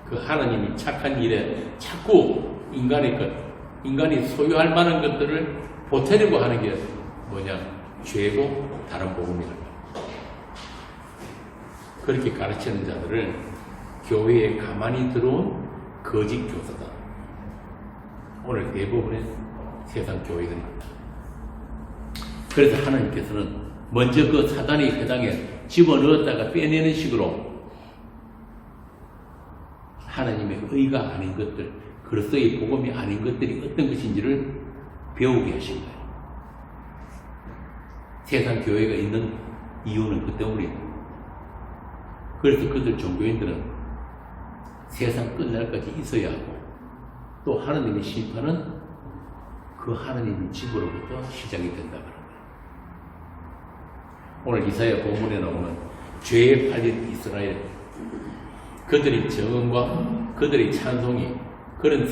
그 하나님이 착한 일에 자꾸 인간이 소유할 만한 것들을 보태려고 하는 게 뭐냐? 죄고 다른 복음이라고. 그렇게 가르치는 자들을 교회에 가만히 들어온 거짓 교사다. 오늘 대부분의 세상 교회들입니다. 그래서 하나님께서는 먼저 그 사단의 회당에 집어넣었다가 빼내는 식으로 하나님의 의가 아닌 것들, 그리스도의 복음이 아닌 것들이 어떤 것인지를 배우게 하신 거예요. 세상 교회가 있는 이유는 그 때문이에요. 그래서 그들 종교인들은 세상 끝날까지 있어야 하고, 또 하나님의 심판은 그 하나님의 집으로부터 시작이 된다 그런 거예요. 오늘 이사야 본문에 나오는 죄에 팔린 이스라엘, 그들의 정음과 그들의 찬송이, 그런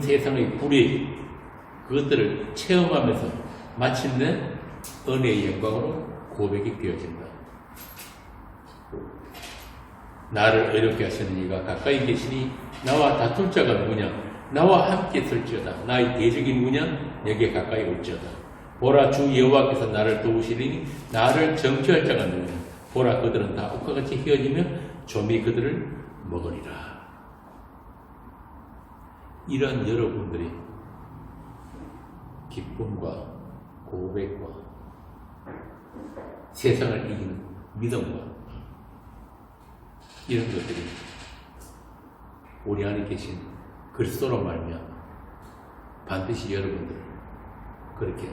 세상의 불의, 그것들을 체험하면서 마침내 은혜의 영광으로 고백이 되어진다. 나를 의롭게 하시는 이가 가까이 계시니 나와 다툴 자가 누구냐? 나와 함께 설지어다. 나의 대적이 누구냐? 내게 가까이 올지어다. 보라, 주 여호와께서 나를 도우시리니 나를 정죄할 자가 누구냐? 보라, 그들은 다 옥과 같이 휘어지며 좀이 그들을 먹으리라. 이런 여러분들이 기쁨과 고백과 세상을 이기는 믿음과 이런 것들이 우리 안에 계신 그리스도로 말미암아 반드시 여러분들을 그렇게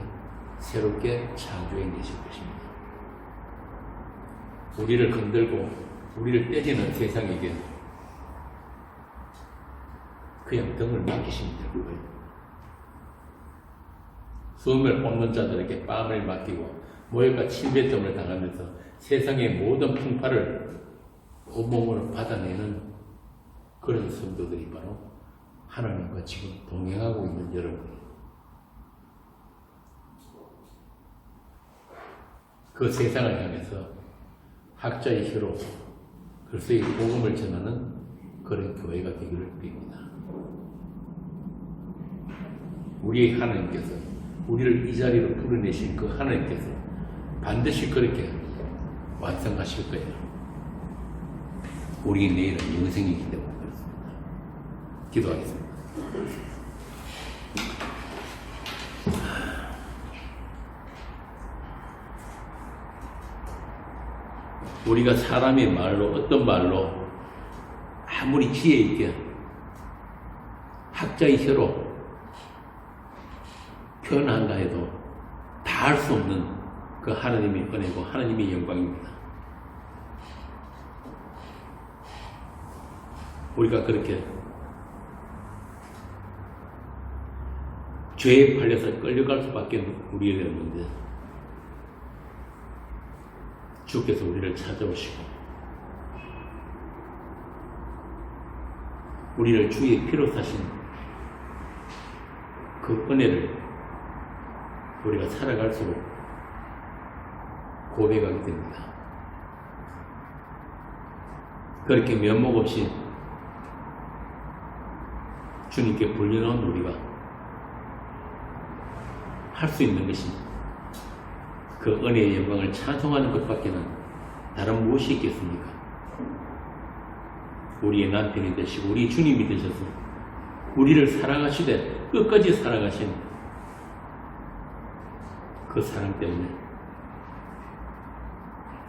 새롭게 창조해 내실 것입니다. 우리를 흔들고 우리를 때리는 세상에게 그냥 등을 맡기시면 되는 거예요. 수음을 뽑는 자들에게 뺨을 맡기고 모욕과 침뱉음을 당하면서 세상의 모든 풍파를 온몸으로 받아내는 그런 성도들이 바로 하나님과 지금 동행하고 있는 여러분이에요. 그 세상을 향해서 학자의 혀로 그리스도의 복음을 전하는 그런 교회가 되기를 빕니다. 우리의 하나님께서 우리를 이 자리로 부르내신 그 하나님께서 반드시 그렇게 완성하실 거예요. 우리 내일은 영생이기 때문에 그렇습니다. 기도하겠습니다. 우리가 사람의 말로 어떤 말로 아무리 지혜 있게 학자의 혀로 표현한다 해도 다 할 수 없는 그 하나님의 은혜고 하나님의 영광입니다. 우리가 그렇게 죄에 팔려서 끌려갈 수밖에 우리였는데 주께서 우리를 찾아오시고 우리를 주의 피로 사신 그 은혜를 우리가 살아갈수록 고백하게 됩니다. 그렇게 면목 없이 주님께 불려놓은 우리가 할 수 있는 것이 그 은혜의 영광을 찬송하는 것밖에는 다른 무엇이 있겠습니까? 우리의 남편이 되시고 우리 주님이 되셔서 우리를 사랑하시되 끝까지 사랑하신 그 사랑 때문에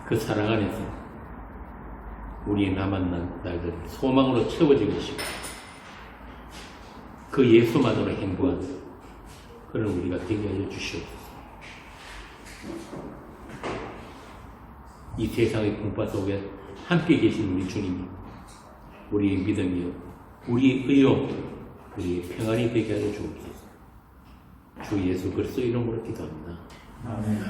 그 사랑 안에서 우리의 남은 날들 소망으로 채워질 것이고 그 예수만으로 행복한 그런 우리가 되게 하여 주시옵소서. 이 세상의 풍파 속에 함께 계신 우리 주님이 우리의 믿음이요 우리의 의요 우리의 평안이 되게 하여 주옵소서. 주 예수 그리스도 이름으로 기도합니다. 아멘.